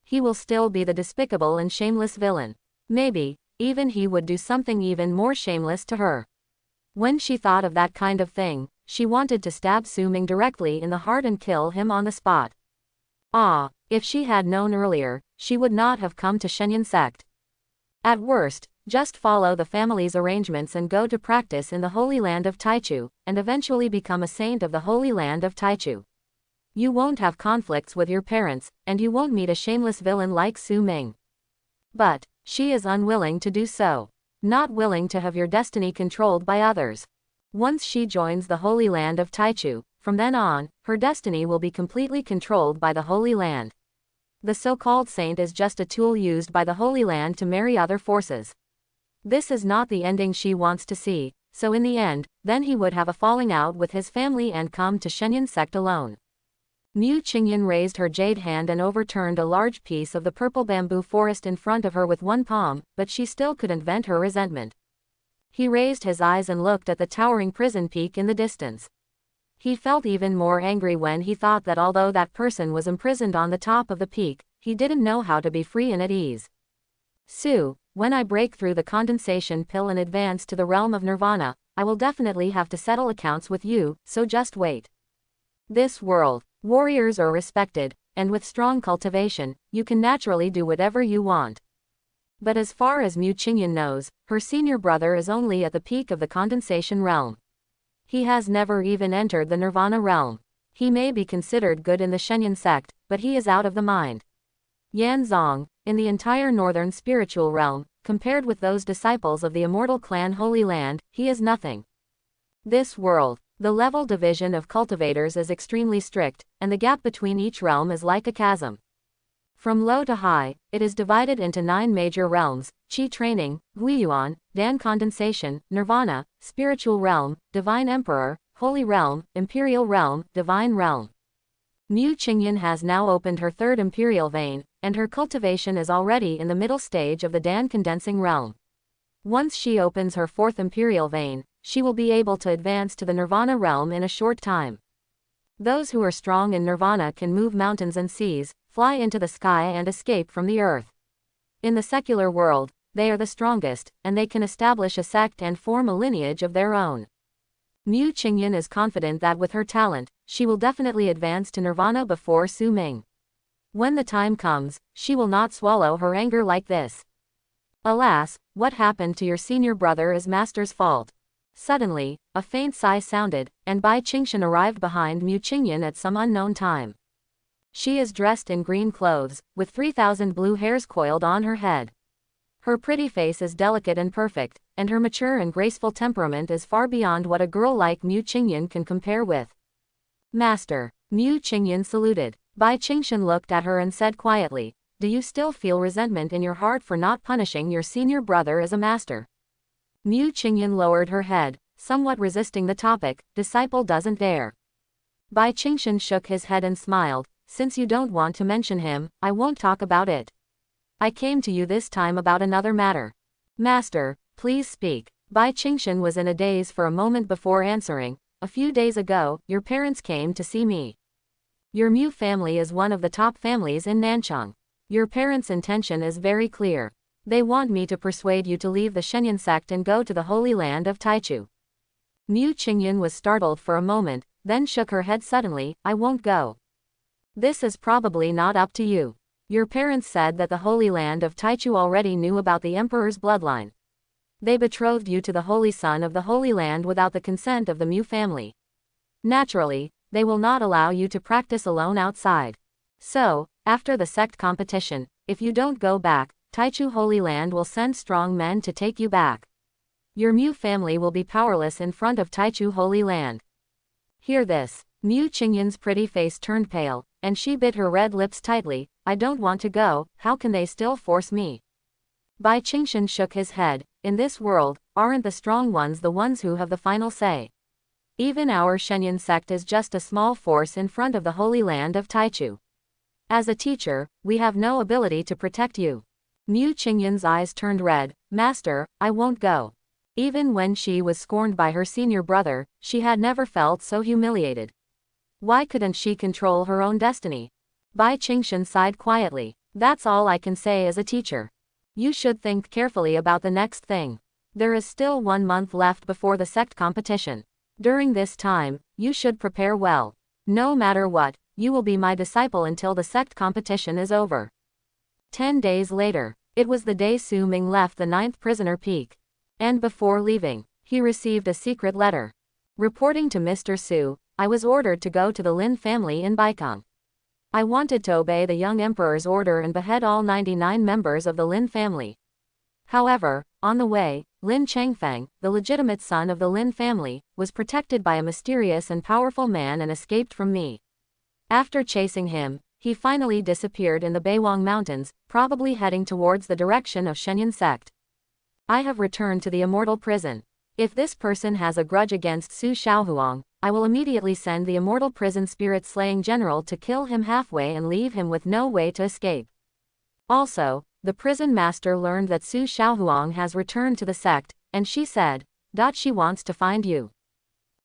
S1: He will still be the despicable and shameless villain. Maybe, even he would do something even more shameless to her. When she thought of that kind of thing, she wanted to stab Su Ming directly in the heart and kill him on the spot. If she had known earlier, she would not have come to Shenyang sect. At worst, just follow the family's arrangements and go to practice in the Holy Land of Taichu, and eventually become a saint of the Holy Land of Taichu. You won't have conflicts with your parents, and you won't meet a shameless villain like Su Ming. But she is unwilling to do so. Not willing to have your destiny controlled by others. Once she joins the Holy Land of Taichu, from then on, her destiny will be completely controlled by the Holy Land. The so-called saint is just a tool used by the Holy Land to marry other forces. This is not the ending she wants to see, so in the end, then he would have a falling out with his family and come to Shenyang sect alone. Mu Qingyan raised her jade hand and overturned a large piece of the purple bamboo forest in front of her with one palm, but she still couldn't vent her resentment. He raised his eyes and looked at the towering prison peak in the distance. He felt even more angry when he thought that although that person was imprisoned on the top of the peak, he didn't know how to be free and at ease. Su, when I break through the condensation pill and advance to the realm of nirvana, I will definitely have to settle accounts with you, so just wait. This world, warriors are respected, and with strong cultivation, you can naturally do whatever you want. But as far as Mu Qingyan knows, her senior brother is only at the peak of the condensation realm. He has never even entered the nirvana realm. He may be considered good in the Shenyang sect, but he is out of the mind. Yan Zong, in the entire northern spiritual realm, compared with those disciples of the immortal clan Holy Land, he is nothing. This world, the level division of cultivators is extremely strict, and the gap between each realm is like a chasm. From low to high, it is divided into 9 major realms: Qi training, Guiyuan, Dan condensation, Nirvana, spiritual realm, divine emperor, holy realm, imperial realm, divine realm. Mu Qingyan has now opened her 3rd imperial vein, and her cultivation is already in the middle stage of the Dan condensing realm. Once she opens her 4th imperial vein, she will be able to advance to the Nirvana realm in a short time. Those who are strong in Nirvana can move mountains and seas, fly into the sky and escape from the earth. In the secular world, they are the strongest, and they can establish a sect and form a lineage of their own. Mu Qingyan is confident that with her talent, she will definitely advance to Nirvana before Su Ming. When the time comes, she will not swallow her anger like this. Alas, what happened to your senior brother is master's fault. Suddenly, a faint sigh sounded, and Bai Qingshan arrived behind Mu Qingyan at some unknown time. She is dressed in green clothes, with 3,000 blue hairs coiled on her head. Her pretty face is delicate and perfect, and her mature and graceful temperament is far beyond what a girl like Mu Qingyan can compare with. Master. Mu Qingyan saluted. Bai Qingshan looked at her and said quietly, "Do you still feel resentment in your heart for not punishing your senior brother as a master?" Mu Qingyan lowered her head, somewhat resisting the topic. Disciple doesn't dare. Bai Qingshan shook his head and smiled. since you don't want to mention him, I won't talk about it. I came to you this time about another matter. Master, please speak. Bai Qingshan was in a daze for a moment before answering. A few days ago, your parents came to see me. Your Mu family is one of the top families in Nanchang. Your parents' intention is very clear. They want me to persuade you to leave the Shenyang sect and go to the Holy Land of Taichu. Mu Qingyun was startled for a moment, then shook her head suddenly. I won't go. This is probably not up to you. Your parents said that the Holy Land of Taichu already knew about the Emperor's bloodline. They betrothed you to the Holy Son of the Holy Land without the consent of the Mu family. Naturally, they will not allow you to practice alone outside. So, after the sect competition, if you don't go back, Taichu Holy Land will send strong men to take you back. Your Mu family will be powerless in front of Taichu Holy Land. Hear this. Mu Qingyun's pretty face turned pale, and she bit her red lips tightly. I don't want to go, how can they still force me? Bai Qingshan shook his head. In this world, aren't the strong ones the ones who have the final say? Even our Shenyang sect is just a small force in front of the Holy Land of Taichu. As a teacher, we have no ability to protect you. Mu Qingyun's eyes turned red. Master, I won't go. Even when she was scorned by her senior brother, she had never felt so humiliated. Why couldn't she control her own destiny? Bai Qingshan sighed quietly. That's all I can say as a teacher. You should think carefully about the next thing. There is still 1 month left before the sect competition. During this time, you should prepare well. No matter what, you will be my disciple until the sect competition is over. 10 days later, it was the day Su Ming left the 9th prisoner peak. And before leaving, he received a secret letter. Reporting to Mr. Su, I was ordered to go to the Lin family in Baikang. I wanted to obey the young emperor's order and behead all 99 members of the Lin family. However, on the way, Lin Changfeng, the legitimate son of the Lin family, was protected by a mysterious and powerful man and escaped from me. After chasing him, he finally disappeared in the Beiwang Mountains, probably heading towards the direction of Shenyang sect. I have returned to the immortal prison. If this person has a grudge against Su Xiaohuang, I will immediately send the immortal prison spirit-slaying general to kill him halfway and leave him with no way to escape. Also, the prison master learned that Su Xiaohuang has returned to the sect, and she said, she wants to find you.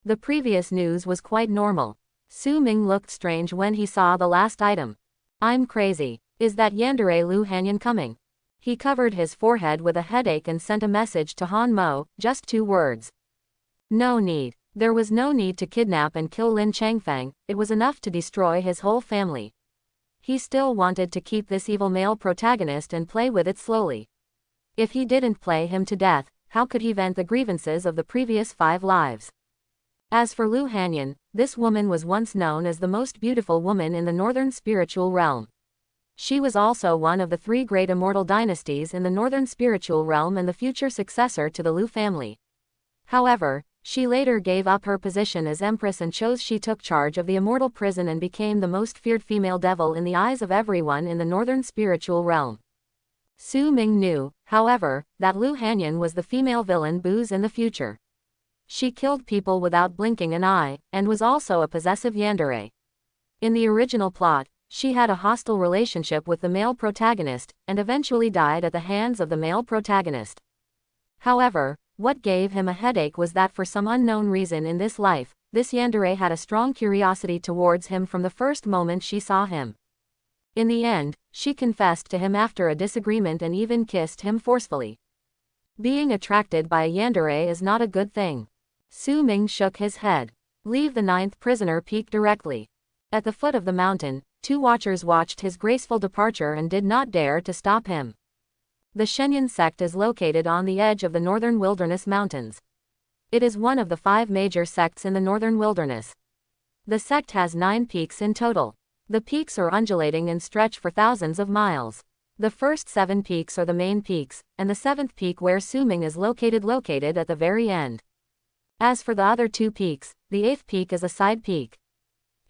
S1: The previous news was quite normal. Su Ming looked strange when he saw the last item. I'm crazy. Is that Yandere Lu Hanyan coming? He covered his forehead with a headache and sent a message to Han Mo, just 2 words. No need. There was no need to kidnap and kill Lin Changfeng, it was enough to destroy his whole family. He still wanted to keep this evil male protagonist and play with it slowly. If he didn't play him to death, how could he vent the grievances of the previous 5 lives? As for Lu Hanyan, this woman was once known as the most beautiful woman in the northern spiritual realm. She was also one of the 3 great immortal dynasties in the northern spiritual realm and the future successor to the Lu family. However, she later gave up her position as empress and she took charge of the immortal prison and became the most feared female devil in the eyes of everyone in the northern spiritual realm. Su Ming knew, however, that Lu Hanyan was the female villain Booz in the future. She killed people without blinking an eye, and was also a possessive yandere. In the original plot, she had a hostile relationship with the male protagonist, and eventually died at the hands of the male protagonist. However, what gave him a headache was that for some unknown reason in this life, this yandere had a strong curiosity towards him from the first moment she saw him. In the end, she confessed to him after a disagreement and even kissed him forcefully. Being attracted by a yandere is not a good thing. Su Ming shook his head. Leave the 9th prisoner peak directly. At the foot of the mountain, 2 watchers watched his graceful departure and did not dare to stop him. The Shenyang sect is located on the edge of the northern wilderness mountains. It is one of the 5 major sects in the northern wilderness. The sect has 9 peaks in total. The peaks are undulating and stretch for thousands of miles. The first 7 peaks are the main peaks, and the 7th peak where Su Ming is located at the very end. As for the other 2 peaks, the 8th peak is a side peak.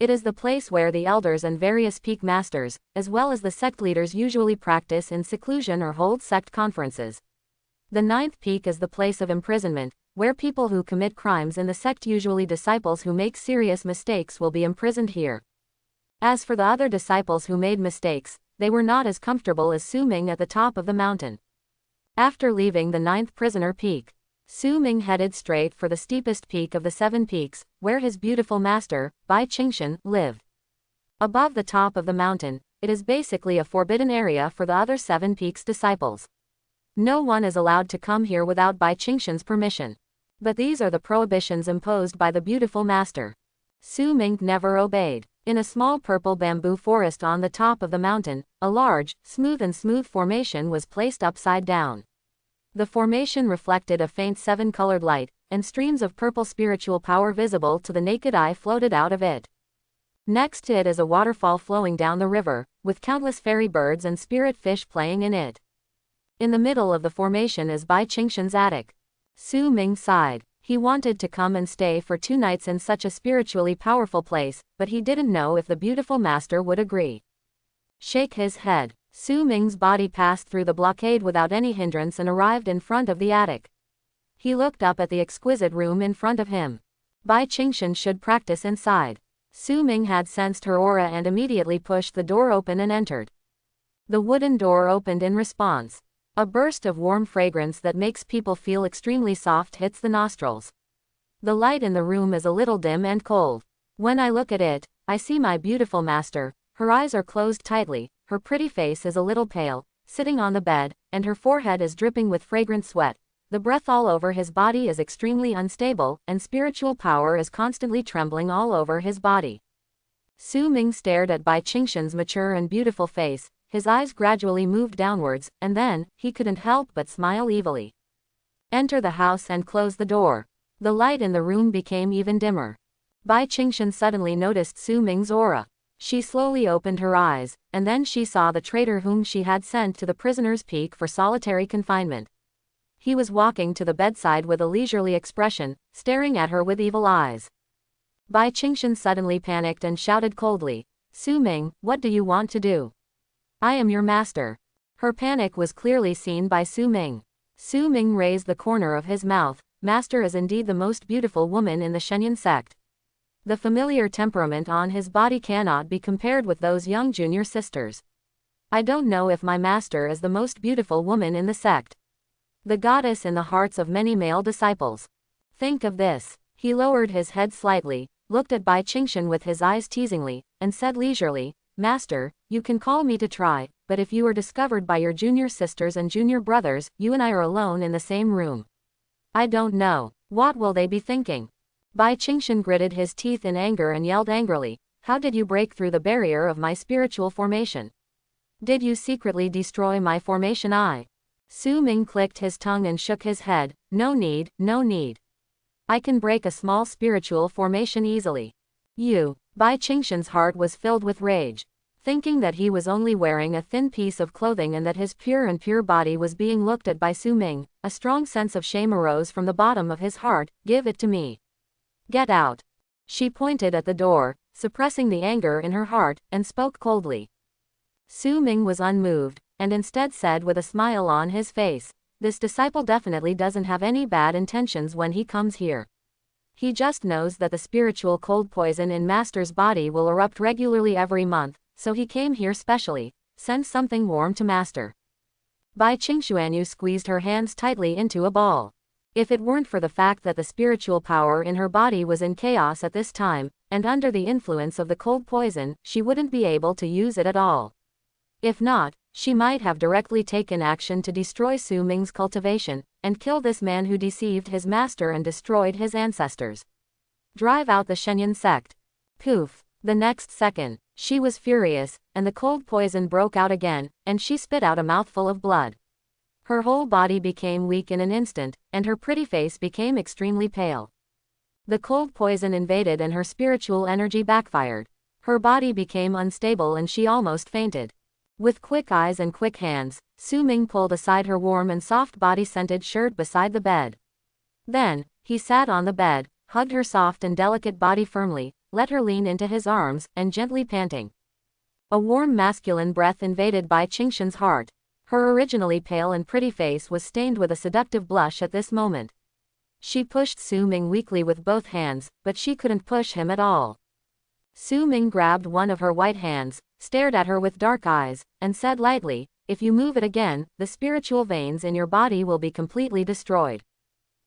S1: It is the place where the elders and various peak masters, as well as the sect leaders usually practice in seclusion or hold sect conferences. The 9th peak is the place of imprisonment, where people who commit crimes in the sect, usually disciples who make serious mistakes, will be imprisoned here. As for the other disciples who made mistakes, they were not as comfortable as Su Ming at the top of the mountain. After leaving the 9th prisoner peak, Su Ming headed straight for the steepest peak of the 7 peaks, where his beautiful master, Bai Qingshan, lived. Above the top of the mountain, it is basically a forbidden area for the other 7 peaks disciples. No one is allowed to come here without Bai Qingshan's permission. But these are the prohibitions imposed by the beautiful master. Su Ming never obeyed. In a small purple bamboo forest on the top of the mountain, a large, smooth formation was placed upside down. The formation reflected a faint 7-colored light, and streams of purple spiritual power visible to the naked eye floated out of it. Next to it is a waterfall flowing down the river, with countless fairy birds and spirit fish playing in it. In the middle of the formation is Bai Qingshan's attic. Su Ming sighed. He wanted to come and stay for 2 nights in such a spiritually powerful place, but he didn't know if the beautiful master would agree. Shake his head. Su Ming's body passed through the blockade without any hindrance and arrived in front of the attic. He looked up at the exquisite room in front of him. Bai Qingshan should practice inside. Su Ming had sensed her aura and immediately pushed the door open and entered. The wooden door opened in response. A burst of warm fragrance that makes people feel extremely soft hits the nostrils. The light in the room is a little dim and cold. When I look at it, I see my beautiful master. Her eyes are closed tightly, her pretty face is a little pale, sitting on the bed, and her forehead is dripping with fragrant sweat. The breath all over his body is extremely unstable, and spiritual power is constantly trembling all over his body. Su Ming stared at Bai Qingshan's mature and beautiful face. His eyes gradually moved downwards, and then, he couldn't help but smile evilly. Enter the house and close the door. The light in the room became even dimmer. Bai Qingshan suddenly noticed Su Ming's aura. She slowly opened her eyes, and then she saw the traitor whom she had sent to the prisoner's peak for solitary confinement. He was walking to the bedside with a leisurely expression, staring at her with evil eyes. Bai Qingshan suddenly panicked and shouted coldly, "Su Ming, what do you want to do? I am your master." Her panic was clearly seen by Su Ming. Su Ming raised the corner of his mouth. Master is indeed the most beautiful woman in the Shenyang sect. The familiar temperament on his body cannot be compared with those young junior sisters. I don't know if my master is the most beautiful woman in the sect. The goddess in the hearts of many male disciples. Think of this. He lowered his head slightly, looked at Bai Qingshan with his eyes teasingly, and said leisurely, "Master, you can call me to try, but if you are discovered by your junior sisters and junior brothers, you and I are alone in the same room. I don't know. What will they be thinking?" Bai Qingshan gritted his teeth in anger and yelled angrily, "How did you break through the barrier of my spiritual formation? Did you secretly destroy my formation?" Su Ming clicked his tongue and shook his head, "No need, no need. I can break a small spiritual formation easily." "You." Bai Qingshan's heart was filled with rage. Thinking that he was only wearing a thin piece of clothing and that his pure body was being looked at by Su Ming, a strong sense of shame arose from the bottom of his heart. "Give it to me. Get out." She pointed at the door, suppressing the anger in her heart, and spoke coldly. Su Ming was unmoved, and instead said with a smile on his face, "This disciple definitely doesn't have any bad intentions when he comes here. He just knows that the spiritual cold poison in Master's body will erupt regularly every month, so he came here specially. Send something warm to Master." Bai Qingshuanyu squeezed her hands tightly into a ball. If it weren't for the fact that the spiritual power in her body was in chaos at this time, and under the influence of the cold poison, she wouldn't be able to use it at all. If not, she might have directly taken action to destroy Su Ming's cultivation, and kill this man who deceived his master and destroyed his ancestors. Drive out the Shenyang sect. Poof. The next second, she was furious, and the cold poison broke out again, and she spit out a mouthful of blood. Her whole body became weak in an instant, and her pretty face became extremely pale. The cold poison invaded and her spiritual energy backfired. Her body became unstable and she almost fainted. With quick eyes and quick hands, Su Ming pulled aside her warm and soft body-scented shirt beside the bed. Then, he sat on the bed, hugged her soft and delicate body firmly, let her lean into his arms, and gently panting. A warm masculine breath invaded Bai Qingshan's heart. Her originally pale and pretty face was stained with a seductive blush at this moment. She pushed Su Ming weakly with both hands, but she couldn't push him at all. Su Ming grabbed one of her white hands, stared at her with dark eyes, and said lightly, "If you move it again, the spiritual veins in your body will be completely destroyed.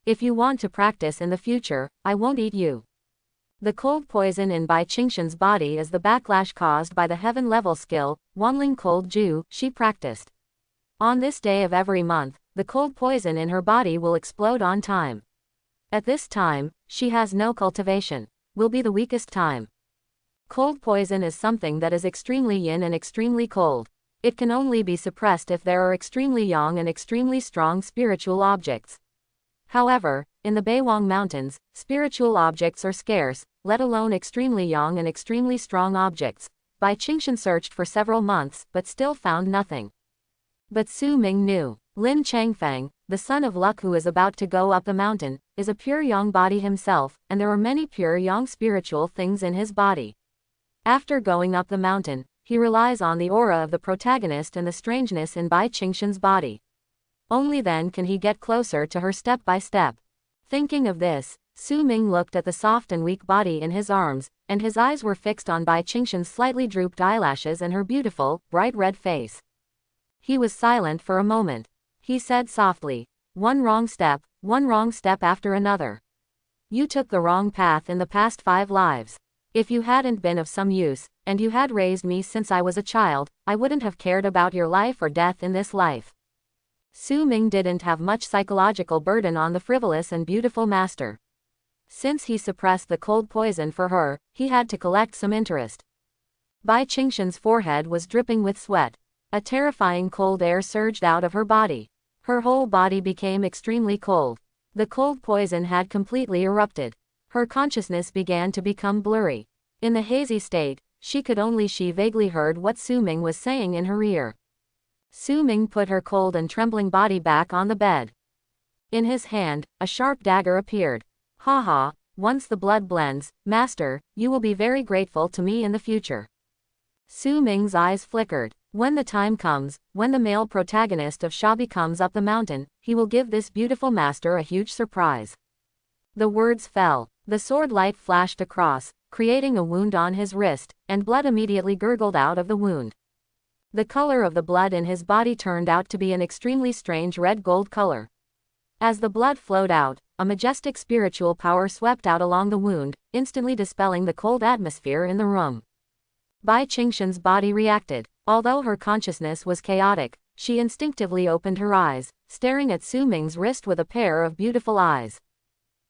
S1: If you want to practice in the future, I won't eat you." The cold poison in Bai Qingshan's body is the backlash caused by the heaven-level skill, Wanling Cold Ju, she practiced. On this day of every month, the cold poison in her body will explode on time. At this time, she has no cultivation. Will be the weakest time. Cold poison is something that is extremely yin and extremely cold. It can only be suppressed if there are extremely yang and extremely strong spiritual objects. However, in the Beiwang Mountains, spiritual objects are scarce, let alone extremely yang and extremely strong objects. Bai Qingshan searched for several months, but still found nothing. But Su Ming knew. Lin Changfeng, the son of Luck who is about to go up the mountain, is a pure yang body himself, and there are many pure yang spiritual things in his body. After going up the mountain, he relies on the aura of the protagonist and the strangeness in Bai Qingshan's body. Only then can he get closer to her step by step. Thinking of this, Su Ming looked at the soft and weak body in his arms, and his eyes were fixed on Bai Qingshan's slightly drooped eyelashes and her beautiful, bright red face. He was silent for a moment. He said softly, one wrong step after another. You took the wrong path in the past 5 lives. If you hadn't been of some use, and you had raised me since I was a child, I wouldn't have cared about your life or death in this life. Su Ming didn't have much psychological burden on the frivolous and beautiful master. Since he suppressed the cold poison for her, he had to collect some interest. Bai Qingshan's forehead was dripping with sweat. A terrifying cold air surged out of her body. Her whole body became extremely cold. The cold poison had completely erupted. Her consciousness began to become blurry. In the hazy state, she vaguely heard what Su Ming was saying in her ear. Su Ming put her cold and trembling body back on the bed. In his hand, a sharp dagger appeared. "Ha ha, once the blood blends, master, you will be very grateful to me in the future." Su Ming's eyes flickered. When the time comes, when the male protagonist of Shabi comes up the mountain, he will give this beautiful master a huge surprise. The words fell. The sword light flashed across, creating a wound on his wrist, and blood immediately gurgled out of the wound. The color of the blood in his body turned out to be an extremely strange red-gold color. As the blood flowed out, a majestic spiritual power swept out along the wound, instantly dispelling the cold atmosphere in the room. Bai Qingshan's body reacted. Although her consciousness was chaotic, she instinctively opened her eyes, staring at Su Ming's wrist with a pair of beautiful eyes.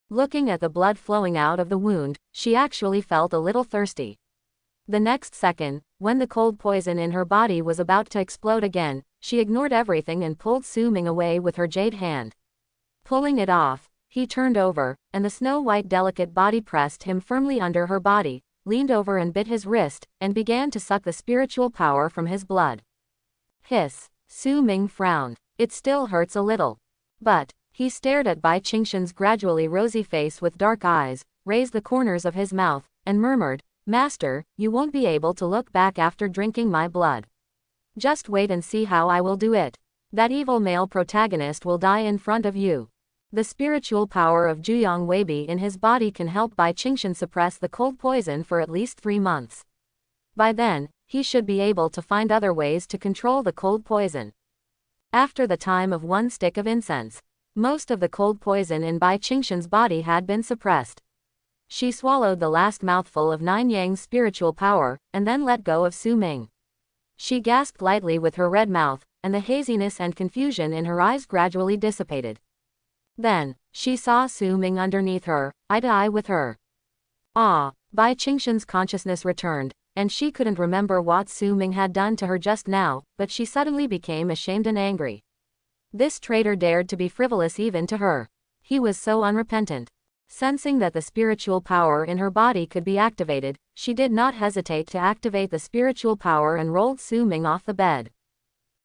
S1: Looking at the blood flowing out of the wound, she actually felt a little thirsty. The next second, when the cold poison in her body was about to explode again, she ignored everything and pulled Su Ming away with her jade hand. Pulling it off, he turned over, and the snow-white delicate body pressed him firmly under her body, leaned over and bit his wrist, and began to suck the spiritual power from his blood. Hiss. Su Ming frowned. It still hurts a little. But, he stared at Bai Qingshan's gradually rosy face with dark eyes, raised the corners of his mouth, and murmured, "Master, you won't be able to look back after drinking my blood. Just wait and see how I will do it. That evil male protagonist will die in front of you." The spiritual power of Juyang Weibi in his body can help Bai Qingshan suppress the cold poison for at least 3 months. By then, he should be able to find other ways to control the cold poison. After the time of 1 stick of incense, most of the cold poison in Bai Qingshan's body had been suppressed. She swallowed the last mouthful of 9 Yang's spiritual power, and then let go of Su Ming. She gasped lightly with her red mouth, and the haziness and confusion in her eyes gradually dissipated. Then, she saw Su Ming underneath her, eye to eye with her. Bai Qingshan's consciousness returned, and she couldn't remember what Su Ming had done to her just now, but she suddenly became ashamed and angry. This traitor dared to be frivolous even to her. He was so unrepentant. Sensing that the spiritual power in her body could be activated, she did not hesitate to activate the spiritual power and rolled Su Ming off the bed.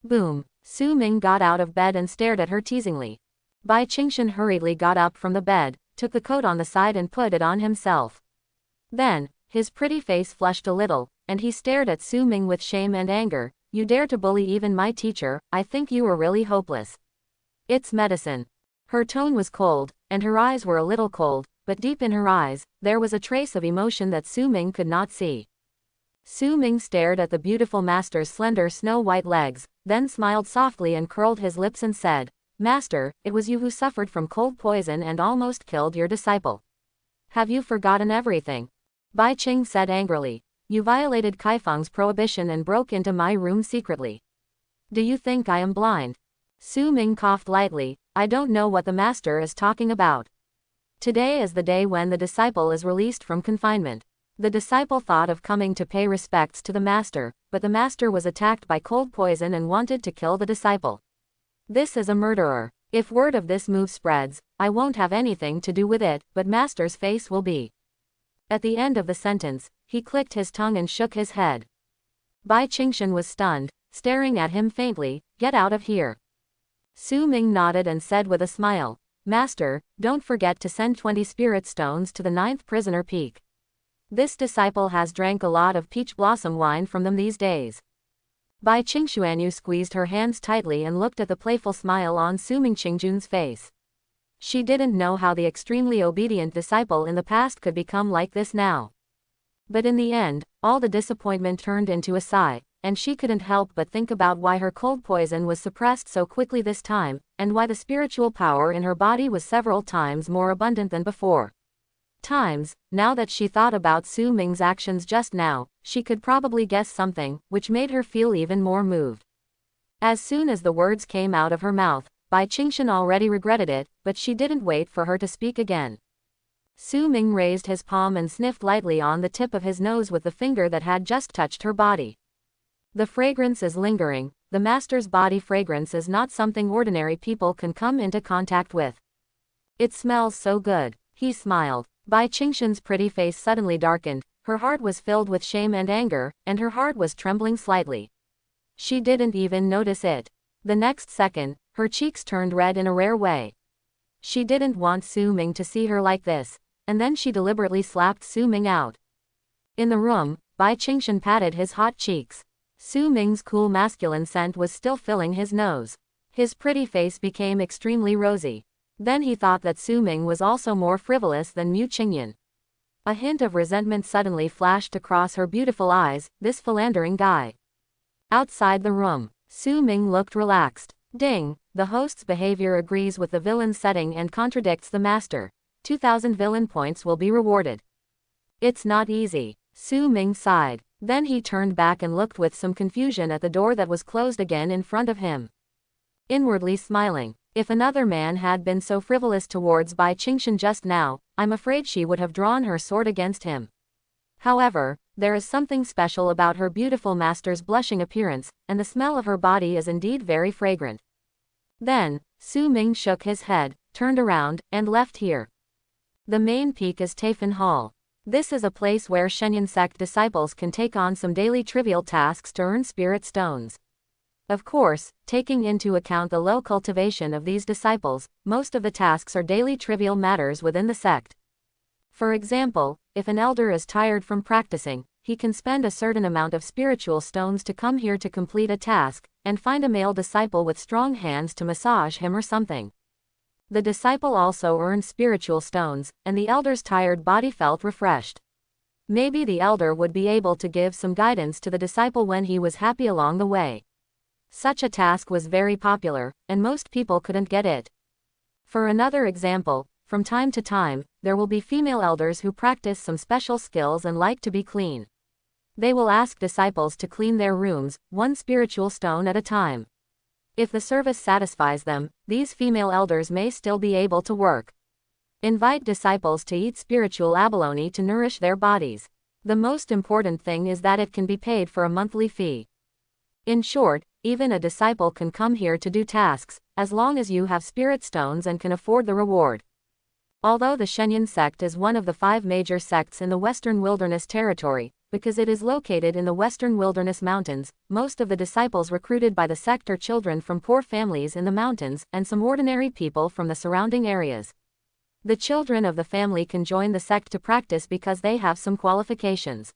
S1: Boom! Su Ming got out of bed and stared at her teasingly. Bai Qingshan hurriedly got up from the bed, took the coat on the side and put it on himself. Then, his pretty face flushed a little, and he stared at Su Ming with shame and anger. "You dare to bully even my teacher, I think you are really hopeless." "It's medicine." Her tone was cold, and her eyes were a little cold, but deep in her eyes, there was a trace of emotion that Su Ming could not see. Su Ming stared at the beautiful master's slender snow-white legs, then smiled softly and curled his lips and said, "Master, it was you who suffered from cold poison and almost killed your disciple. Have you forgotten everything?" Bai Qing said angrily. "You violated Kaifeng's prohibition and broke into my room secretly. Do you think I am blind?" Su Ming coughed lightly. "I don't know what the master is talking about. Today is the day when the disciple is released from confinement." The disciple thought of coming to pay respects to the master, but the master was attacked by cold poison and wanted to kill the disciple. This is a murderer. If word of this move spreads, I won't have anything to do with it, but master's face will be. At the end of the sentence, he clicked his tongue and shook his head. Bai Qingshan was stunned, staring at him faintly. "Get out of here." Su Ming nodded and said with a smile, "Master, don't forget to send 20 spirit stones to the 9th prisoner peak. This disciple has drank a lot of peach blossom wine from them these days." Bai Qingshuanyu squeezed her hands tightly and looked at the playful smile on Su Ming Qingjun's face. She didn't know how the extremely obedient disciple in the past could become like this now. But in the end, all the disappointment turned into a sigh, and she couldn't help but think about why her cold poison was suppressed so quickly this time, and why the spiritual power in her body was several times more abundant than before. Now that she thought about Su Ming's actions just now, she could probably guess something, which made her feel even more moved. As soon as the words came out of her mouth, Bai Qingshan already regretted it, but she didn't wait for her to speak again. Su Ming raised his palm and sniffed lightly on the tip of his nose with the finger that had just touched her body. The fragrance is lingering. The master's body fragrance is not something ordinary people can come into contact with. It smells so good. He smiled. Bai Qingshan's pretty face suddenly darkened. Her heart was filled with shame and anger, and her heart was trembling slightly. She didn't even notice it. The next second, her cheeks turned red in a rare way. She didn't want Su Ming to see her like this, and then she deliberately slapped Su Ming out. In the room, Bai Qingshan patted his hot cheeks. Su Ming's cool masculine scent was still filling his nose. His pretty face became extremely rosy. Then he thought that Su Ming was also more frivolous than Mu Qingyan. A hint of resentment suddenly flashed across her beautiful eyes. This philandering guy. Outside the room, Su Ming looked relaxed. Ding, the host's behavior agrees with the villain's setting and contradicts the master. 2,000 villain points will be rewarded. It's not easy. Su Ming sighed. Then he turned back and looked with some confusion at the door that was closed again in front of him. Inwardly smiling, if another man had been so frivolous towards Bai Qingshan just now, I'm afraid she would have drawn her sword against him. However, there is something special about her beautiful master's blushing appearance, and the smell of her body is indeed very fragrant. Then, Su Ming shook his head, turned around, and left here. The main peak is Taifun Hall. This is a place where Shenyan sect disciples can take on some daily trivial tasks to earn spirit stones. Of course, taking into account the low cultivation of these disciples, most of the tasks are daily trivial matters within the sect. For example, if an elder is tired from practicing, he can spend a certain amount of spiritual stones to come here to complete a task, and find a male disciple with strong hands to massage him or something. The disciple also earned spiritual stones, and the elder's tired body felt refreshed. Maybe the elder would be able to give some guidance to the disciple when he was happy along the way. Such a task was very popular, and most people couldn't get it. For another example, from time to time, there will be female elders who practice some special skills and like to be clean. They will ask disciples to clean their rooms, one spiritual stone at a time. If the service satisfies them, these female elders may still be able to work. Invite disciples to eat spiritual abalone to nourish their bodies. The most important thing is that it can be paid for a monthly fee. In short, even a disciple can come here to do tasks, as long as you have spirit stones and can afford the reward. Although the Shenyan sect is one of the 5 major sects in the Western Wilderness Territory, because it is located in the Western Wilderness Mountains, most of the disciples recruited by the sect are children from poor families in the mountains and some ordinary people from the surrounding areas. The children of the family can join the sect to practice because they have some qualifications.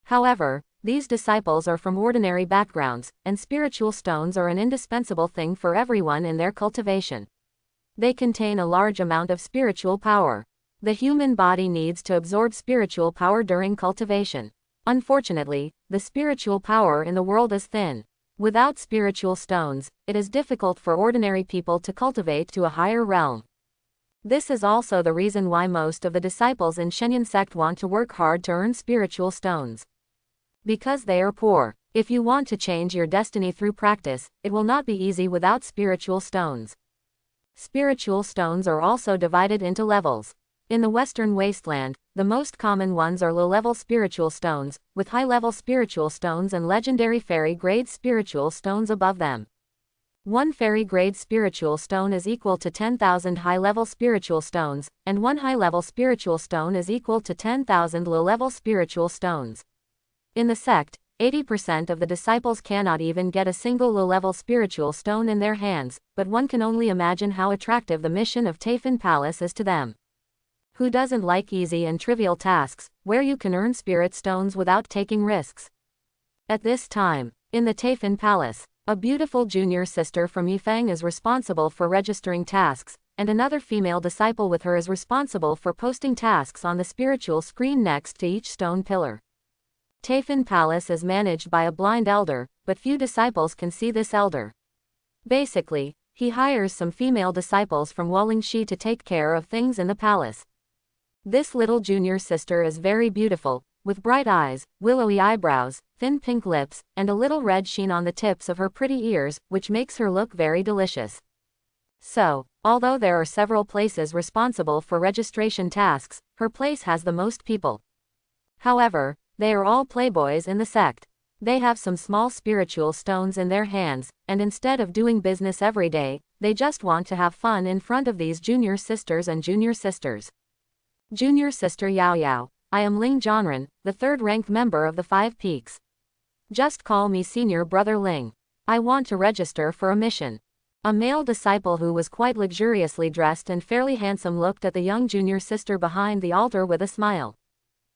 S1: However, these disciples are from ordinary backgrounds, and spiritual stones are an indispensable thing for everyone in their cultivation. They contain a large amount of spiritual power. The human body needs to absorb spiritual power during cultivation. Unfortunately, the spiritual power in the world is thin. Without spiritual stones, it is difficult for ordinary people to cultivate to a higher realm. This is also the reason why most of the disciples in Shenyan sect want to work hard to earn spiritual stones. Because they are poor. If you want to change your destiny through practice, it will not be easy without spiritual stones. Spiritual stones are also divided into levels. In the Western wasteland, the most common ones are low-level spiritual stones, with high-level spiritual stones and legendary fairy-grade spiritual stones above them. One fairy-grade spiritual stone is equal to 10,000 high-level spiritual stones, and one high-level spiritual stone is equal to 10,000 low-level spiritual stones. In the sect, 80% of the disciples cannot even get a single low-level spiritual stone in their hands, but one can only imagine how attractive the mission of Tafin Palace is to them. Who doesn't like easy and trivial tasks, where you can earn spirit stones without taking risks? At this time, in the Tafin Palace, a beautiful junior sister from Yifeng is responsible for registering tasks, and another female disciple with her is responsible for posting tasks on the spiritual screen next to each stone pillar. Tafin Palace is managed by a blind elder, but few disciples can see this elder. Basically, he hires some female disciples from Wolingshi to take care of things in the palace. This little junior sister is very beautiful, with bright eyes, willowy eyebrows, thin pink lips, and a little red sheen on the tips of her pretty ears, which makes her look very delicious. So, although there are several places responsible for registration tasks, her place has the most people. However, they are all playboys in the sect. They have some small spiritual stones in their hands, and instead of doing business every day, they just want to have fun in front of these junior sisters and junior sisters. Junior Sister Yao Yao, I am Ling Jonran, the third-rank member of the 5 Peaks. Just call me Senior Brother Ling. I want to register for a mission. A male disciple who was quite luxuriously dressed and fairly handsome looked at the young junior sister behind the altar with a smile.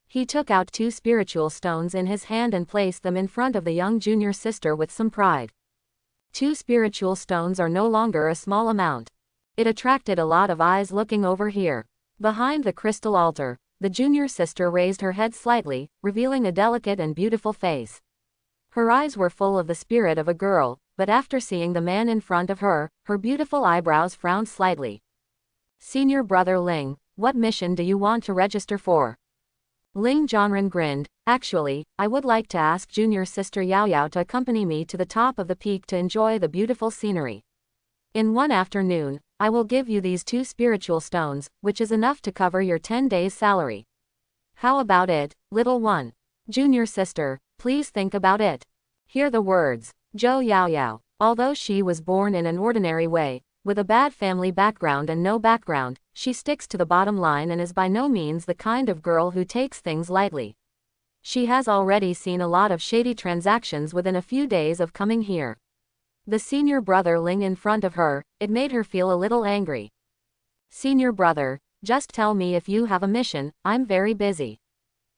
S1: He took out 2 spiritual stones in his hand and placed them in front of the young junior sister with some pride. 2 spiritual stones are no longer a small amount. It attracted a lot of eyes looking over here. Behind the crystal altar, the junior sister raised her head slightly, revealing a delicate and beautiful face. Her eyes were full of the spirit of a girl, but after seeing the man in front of her, her beautiful eyebrows frowned slightly. Senior Brother Ling, what mission do you want to register for? Ling Jonran grinned. Actually, I would like to ask junior sister Yao Yao to accompany me to the top of the peak to enjoy the beautiful scenery. In one afternoon, I will give you these 2 spiritual stones, which is enough to cover your 10 days' salary. How about it, little one? Junior sister, please think about it. Hear the words. Zhou Yao Yao, although she was born in an ordinary way, with a bad family background and no background, she sticks to the bottom line and is by no means the kind of girl who takes things lightly. She has already seen a lot of shady transactions within a few days of coming here. The senior brother Ling in front of her, it made her feel a little angry. Senior brother, just tell me if you have a mission, I'm very busy.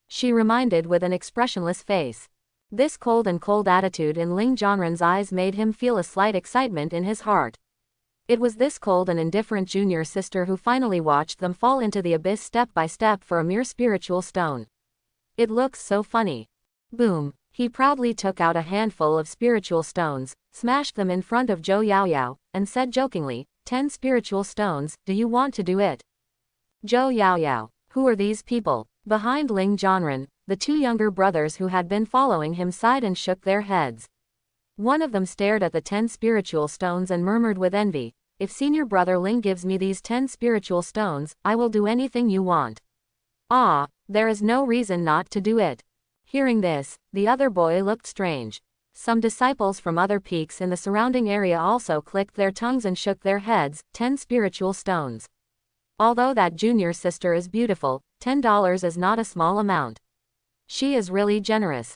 S1: She reminded with an expressionless face. This cold attitude in Ling Jonran's eyes made him feel a slight excitement in his heart. It was this cold and indifferent junior sister who finally watched them fall into the abyss step by step for a mere spiritual stone. It looks so funny. Boom. He proudly took out a handful of spiritual stones, smashed them in front of Zhou Yao Yao, and said jokingly, 10 spiritual stones, do you want to do it? Zhou Yao Yao, who are these people? Behind Ling Jonran, the 2 younger brothers who had been following him sighed and shook their heads. One of them stared at the 10 spiritual stones and murmured with envy, if senior brother Ling gives me these 10 spiritual stones, I will do anything you want. Ah, there is no reason not to do it. Hearing this, the other boy looked strange. Some disciples from other peaks in the surrounding area also clicked their tongues and shook their heads. 10 spiritual stones. Although that junior sister is beautiful, $10 is not a small amount. She is really generous.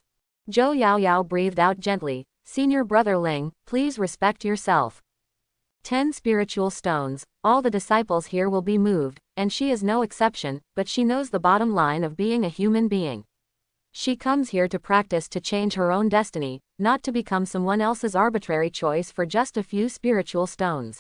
S1: Zhou Yao Yao breathed out gently, Senior Brother Ling, please respect yourself. 10 spiritual stones, all the disciples here will be moved, and she is no exception, but she knows the bottom line of being a human being. She comes here to practice to change her own destiny, not to become someone else's arbitrary choice for just a few spiritual stones.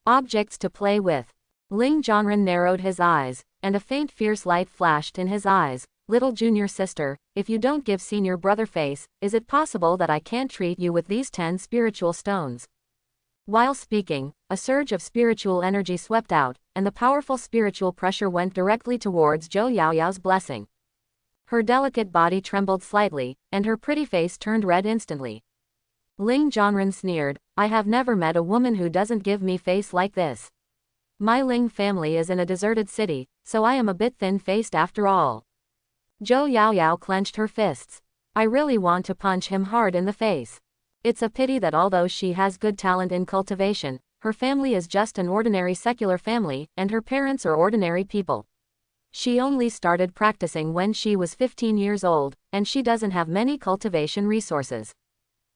S1: Objects to play with. Ling Jonran narrowed his eyes. and a faint fierce light flashed in his eyes. Little junior sister, if you don't give senior brother face, is it possible that I can't treat you with these 10 spiritual stones? While speaking, a surge of spiritual energy swept out, and the powerful spiritual pressure went directly towards Zhou Yaoyao's blessing. Her delicate body trembled slightly, and her pretty face turned red instantly. Ling Zhonren sneered, I have never met a woman who doesn't give me face like this. My Ling family is in a deserted city, so I am a bit thin-faced after all. Zhou Yaoyao clenched her fists. I really want to punch him hard in the face. It's a pity that although she has good talent in cultivation, her family is just an ordinary secular family, and her parents are ordinary people. She only started practicing when she was 15 years old, and she doesn't have many cultivation resources.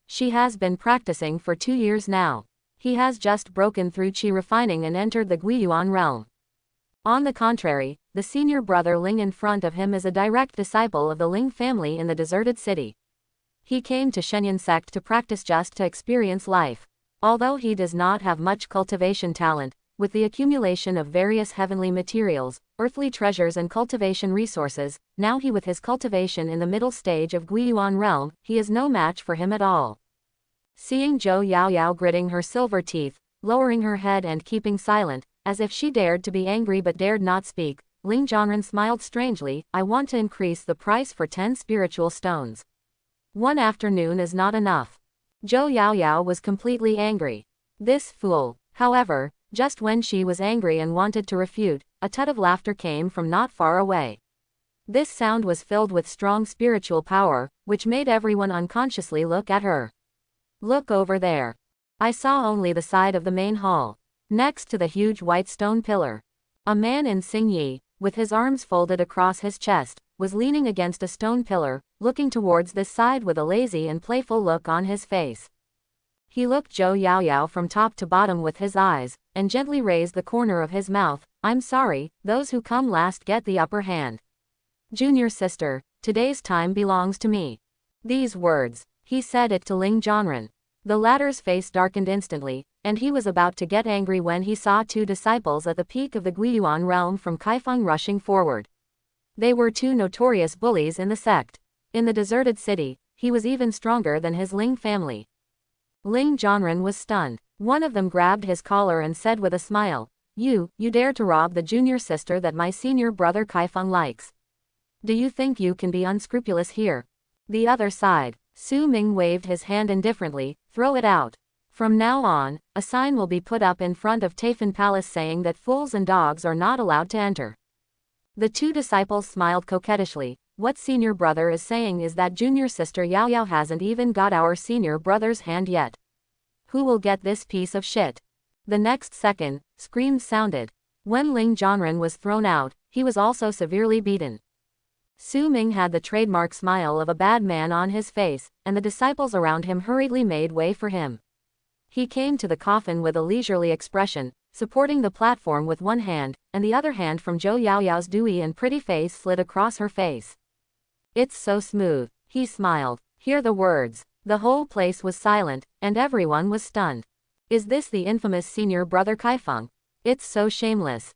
S1: She has been practicing for 2 years now. He has just broken through qi refining and entered the Guiyuan realm. On the contrary, the senior brother Ling in front of him is a direct disciple of the Ling family in the deserted city. He came to Shenyan sect to practice just to experience life. Although he does not have much cultivation talent, with the accumulation of various heavenly materials, earthly treasures and cultivation resources, now he with his cultivation in the middle stage of Guiyuan realm, he is no match for him at all. Seeing Zhou Yaoyao gritting her silver teeth, lowering her head and keeping silent, as if she dared to be angry but dared not speak, Ling Zhonren smiled strangely, I want to increase the price for 10 spiritual stones. One afternoon is not enough. Zhou Yaoyao was completely angry. This fool. However, just when she was angry and wanted to refute, a tut of laughter came from not far away. This sound was filled with strong spiritual power, which made everyone unconsciously look at her. Look over there. I saw only the side of the main hall. Next to the huge white stone pillar. A man in Xingyi, with his arms folded across his chest, was leaning against a stone pillar, looking towards this side with a lazy and playful look on his face. He looked Zhou Yaoyao from top to bottom with his eyes, and gently raised the corner of his mouth. I'm sorry, those who come last get the upper hand. Junior sister, today's time belongs to me. These words, he said it to Ling Zhonren. The latter's face darkened instantly, and he was about to get angry when he saw 2 disciples at the peak of the Guiyuan realm from Kaifeng rushing forward. They were 2 notorious bullies in the sect. In the deserted city, he was even stronger than his Ling family. Ling Zhonren was stunned. One of them grabbed his collar and said with a smile, You dare to rob the junior sister that my senior brother Kaifeng likes. Do you think you can be unscrupulous here? The other side. Su Ming waved his hand indifferently, throw it out. From now on, a sign will be put up in front of Taifan Palace saying that fools and dogs are not allowed to enter. The 2 disciples smiled coquettishly. What senior brother is saying is that junior sister Yaoyao hasn't even got our senior brother's hand yet. Who will get this piece of shit? The next second, screams sounded. When Ling Zhonren was thrown out, he was also severely beaten. Su Ming had the trademark smile of a bad man on his face, and the disciples around him hurriedly made way for him. He came to the coffin with a leisurely expression, supporting the platform with one hand, and the other hand from Zhou Yaoyao's dewy and pretty face slid across her face. It's so smooth, he smiled. Hear the words. The whole place was silent, and everyone was stunned. Is this the infamous senior brother Kaifeng? It's so shameless.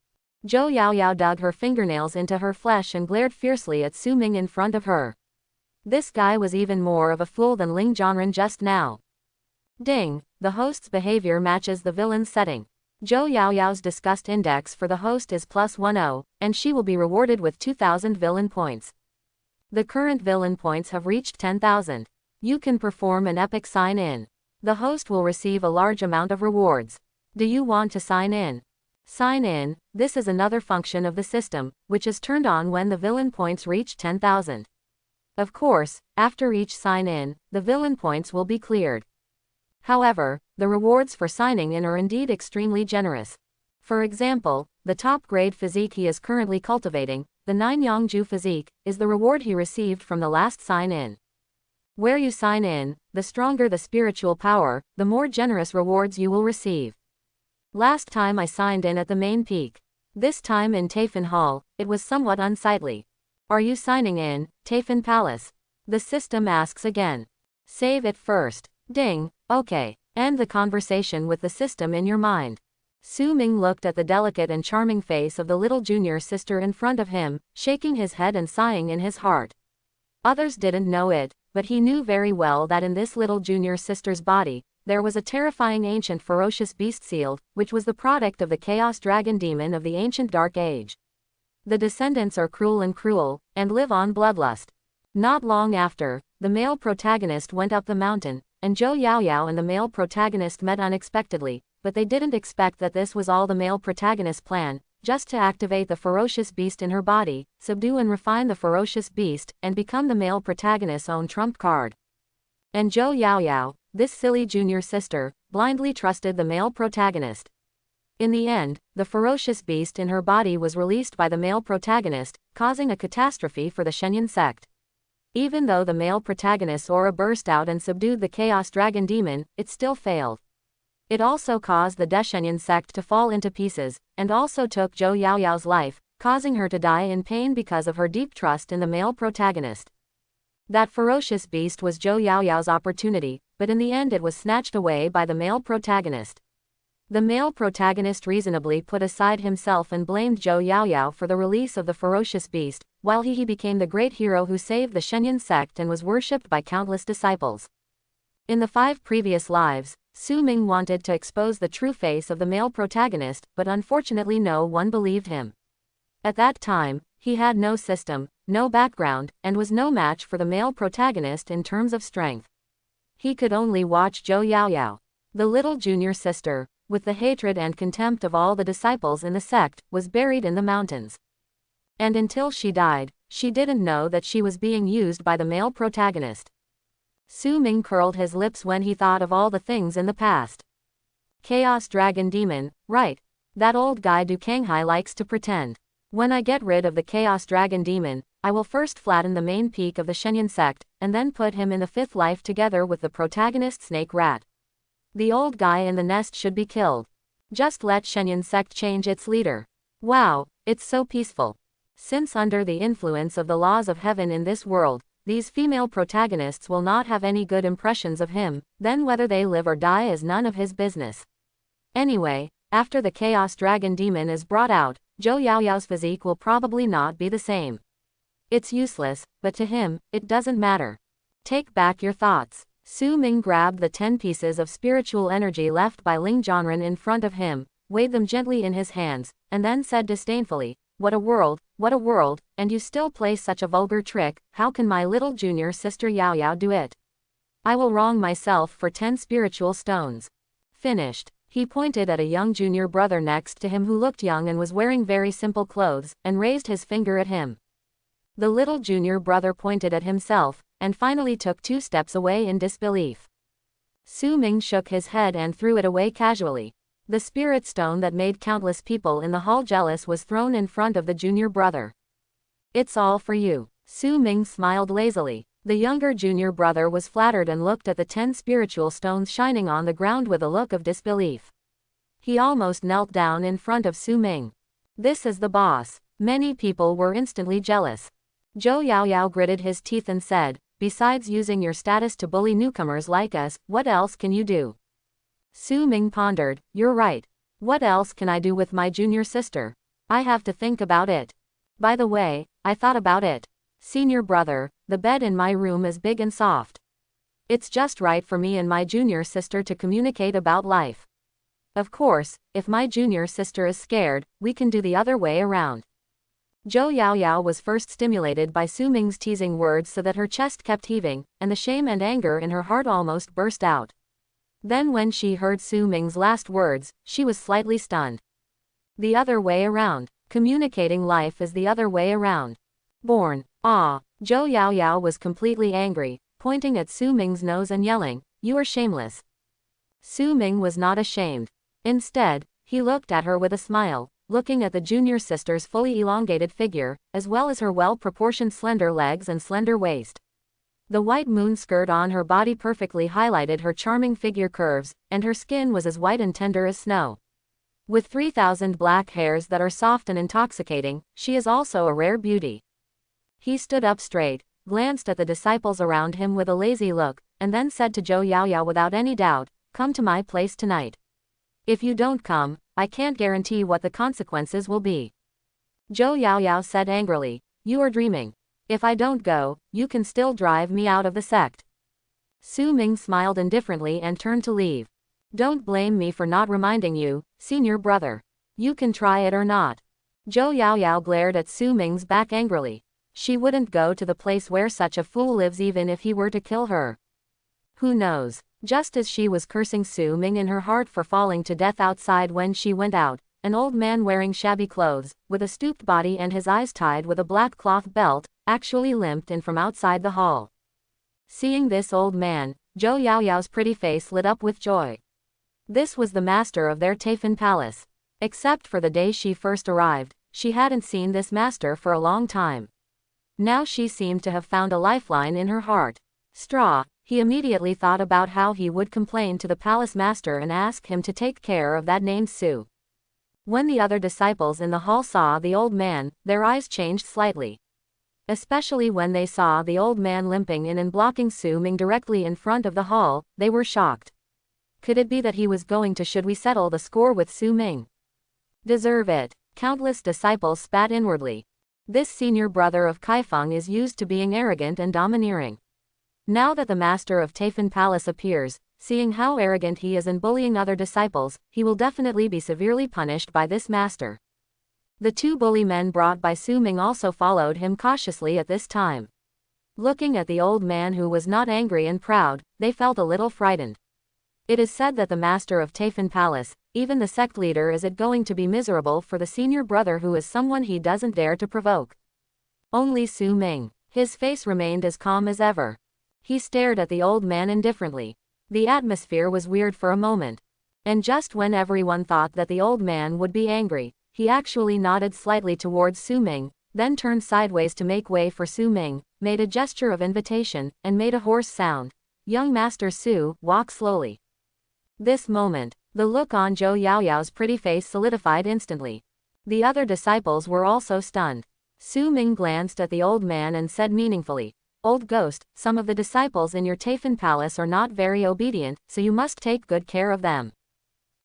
S1: Zhou Yaoyao dug her fingernails into her flesh and glared fiercely at Su Ming in front of her. This guy was even more of a fool than Ling Zhonren just now. Ding, the host's behavior matches the villain's setting. Zhou Yaoyao's disgust index for the host is +10, and she will be rewarded with 2,000 villain points. The current villain points have reached 10,000. You can perform an epic sign-in. The host will receive a large amount of rewards. Do you want to sign in? Sign in, this is another function of the system, which is turned on when the villain points reach 10,000. Of course, after each sign-in, the villain points will be cleared. However, the rewards for signing in are indeed extremely generous. For example, the top-grade physique he is currently cultivating, the 9 Yangju physique, is the reward he received from the last sign-in. Where you sign in, the stronger the spiritual power, the more generous rewards you will receive. Last time I signed in at the main peak. This time in Taifan Hall, it was somewhat unsightly. Are you signing in, Taifan Palace? The system asks again. Save it first. Ding, okay. End the conversation with the system in your mind. Su Ming looked at the delicate and charming face of the little junior sister in front of him, shaking his head and sighing in his heart. Others didn't know it, but he knew very well that in this little junior sister's body, there was a terrifying ancient ferocious beast sealed, which was the product of the chaos dragon demon of the ancient dark age. The descendants are cruel, and live on bloodlust. Not long after, the male protagonist went up the mountain, and Zhou Yaoyao and the male protagonist met unexpectedly, but they didn't expect that this was all the male protagonist's plan, just to activate the ferocious beast in her body, subdue and refine the ferocious beast, and become the male protagonist's own trump card. And Zhou Yaoyao, this silly junior sister, blindly trusted the male protagonist. In the end, the ferocious beast in her body was released by the male protagonist, causing a catastrophe for the Shenyan sect. Even though the male protagonist's aura burst out and subdued the chaos dragon demon, it still failed. It also caused the Deshenyan sect to fall into pieces, and also took Zhou Yaoyao's life, causing her to die in pain because of her deep trust in the male protagonist. That ferocious beast was Zhou Yaoyao's opportunity, but in the end it was snatched away by the male protagonist. The male protagonist reasonably put aside himself and blamed Zhou Yaoyao for the release of the ferocious beast, while he became the great hero who saved the Shenyan sect and was worshipped by countless disciples. In the 5 previous lives, Su Ming wanted to expose the true face of the male protagonist, but unfortunately no one believed him. At that time, he had no system, no background, and was no match for the male protagonist in terms of strength. He could only watch Zhou Yaoyao. The little junior sister, with the hatred and contempt of all the disciples in the sect, was buried in the mountains. And until she died, she didn't know that she was being used by the male protagonist. Su Ming curled his lips when he thought of all the things in the past. Chaos Dragon Demon, right. That old guy Du Kanghai likes to pretend. When I get rid of the Chaos Dragon Demon, I will first flatten the main peak of the Shenyan sect, and then put him in the 5th life together with the protagonist Snake Rat. The old guy in the nest should be killed. Just let Shenyan sect change its leader. Wow, it's so peaceful. Since under the influence of the laws of heaven in this world, these female protagonists will not have any good impressions of him, then whether they live or die is none of his business. Anyway, after the Chaos Dragon Demon is brought out, Zhou Yaoyao's physique will probably not be the same. It's useless, but to him, it doesn't matter. Take back your thoughts. Su Ming grabbed the 10 pieces of spiritual energy left by Ling Zhanren in front of him, weighed them gently in his hands, and then said disdainfully, what a world, and you still play such a vulgar trick, how can my little junior sister Yaoyao do it? I will wrong myself for 10 spiritual stones. Finished. He pointed at a young junior brother next to him who looked young and was wearing very simple clothes, and raised his finger at him. The little junior brother pointed at himself, and finally took 2 steps away in disbelief. Su Ming shook his head and threw it away casually. The spirit stone that made countless people in the hall jealous was thrown in front of the junior brother. It's all for you. Su Ming smiled lazily. The younger junior brother was flattered and looked at the 10 spiritual stones shining on the ground with a look of disbelief. He almost knelt down in front of Su Ming. This is the boss. Many people were instantly jealous. Zhou Yaoyao gritted his teeth and said, besides using your status to bully newcomers like us, what else can you do? Su Ming pondered, you're right. What else can I do with my junior sister? I have to think about it. By the way, I thought about it. Senior brother, the bed in my room is big and soft. It's just right for me and my junior sister to communicate about life. Of course, if my junior sister is scared, we can do the other way around. Zhou Yaoyao was first stimulated by Su Ming's teasing words so that her chest kept heaving, and the shame and anger in her heart almost burst out. Then when she heard Su Ming's last words, she was slightly stunned. The other way around. Communicating life is the other way around. Born. Ah. Zhou Yaoyao was completely angry, pointing at Su Ming's nose and yelling, you are shameless. Su Ming was not ashamed. Instead, he looked at her with a smile, looking at the junior sister's fully elongated figure, as well as her well-proportioned slender legs and slender waist. The white moon skirt on her body perfectly highlighted her charming figure curves, and her skin was as white and tender as snow. With 3,000 black hairs that are soft and intoxicating, she is also a rare beauty. He stood up straight, glanced at the disciples around him with a lazy look, and then said to Zhou Yaoyao without any doubt, come to my place tonight. If you don't come, I can't guarantee what the consequences will be. Zhou Yaoyao said angrily, you are dreaming. If I don't go, you can still drive me out of the sect. Su Ming smiled indifferently and turned to leave. Don't blame me for not reminding you, senior brother. You can try it or not. Zhou Yaoyao glared at Su Ming's back angrily. She wouldn't go to the place where such a fool lives even if he were to kill her. Who knows? Just as she was cursing Su Ming in her heart for falling to death outside when she went out, an old man wearing shabby clothes, with a stooped body and his eyes tied with a black cloth belt, actually limped in from outside the hall. Seeing this old man, Zhou Yaoyao's pretty face lit up with joy. This was the master of their Taifan palace. Except for the day she first arrived, she hadn't seen this master for a long time. Now she seemed to have found a lifeline in her heart. Straw, he immediately thought about how he would complain to the palace master and ask him to take care of that named Su. When the other disciples in the hall saw the old man, their eyes changed slightly. Especially when they saw the old man limping in and blocking Su Ming directly in front of the hall, they were shocked. Could it be that he was going to should we settle the score with Su Ming? Deserve it. Countless disciples spat inwardly. This senior brother of Kaifeng is used to being arrogant and domineering. Now that the master of Taifan Palace appears, seeing how arrogant he is and bullying other disciples, he will definitely be severely punished by this master. The two bully men brought by Su Ming also followed him cautiously at this time. Looking at the old man who was not angry and proud, they felt a little frightened. It is said that the master of Taifan Palace, even the sect leader, is it going to be miserable for the senior brother who is someone he doesn't dare to provoke. Only Su Ming. His face remained as calm as ever. He stared at the old man indifferently. The atmosphere was weird for a moment. And just when everyone thought that the old man would be angry, he actually nodded slightly towards Su Ming, then turned sideways to make way for Su Ming, made a gesture of invitation, and made a hoarse sound. Young Master Su, walk slowly. This moment, the look on Zhou Yaoyao's pretty face solidified instantly. The other disciples were also stunned. Su Ming glanced at the old man and said meaningfully, Old ghost, some of the disciples in your Taifan Palace are not very obedient, so you must take good care of them.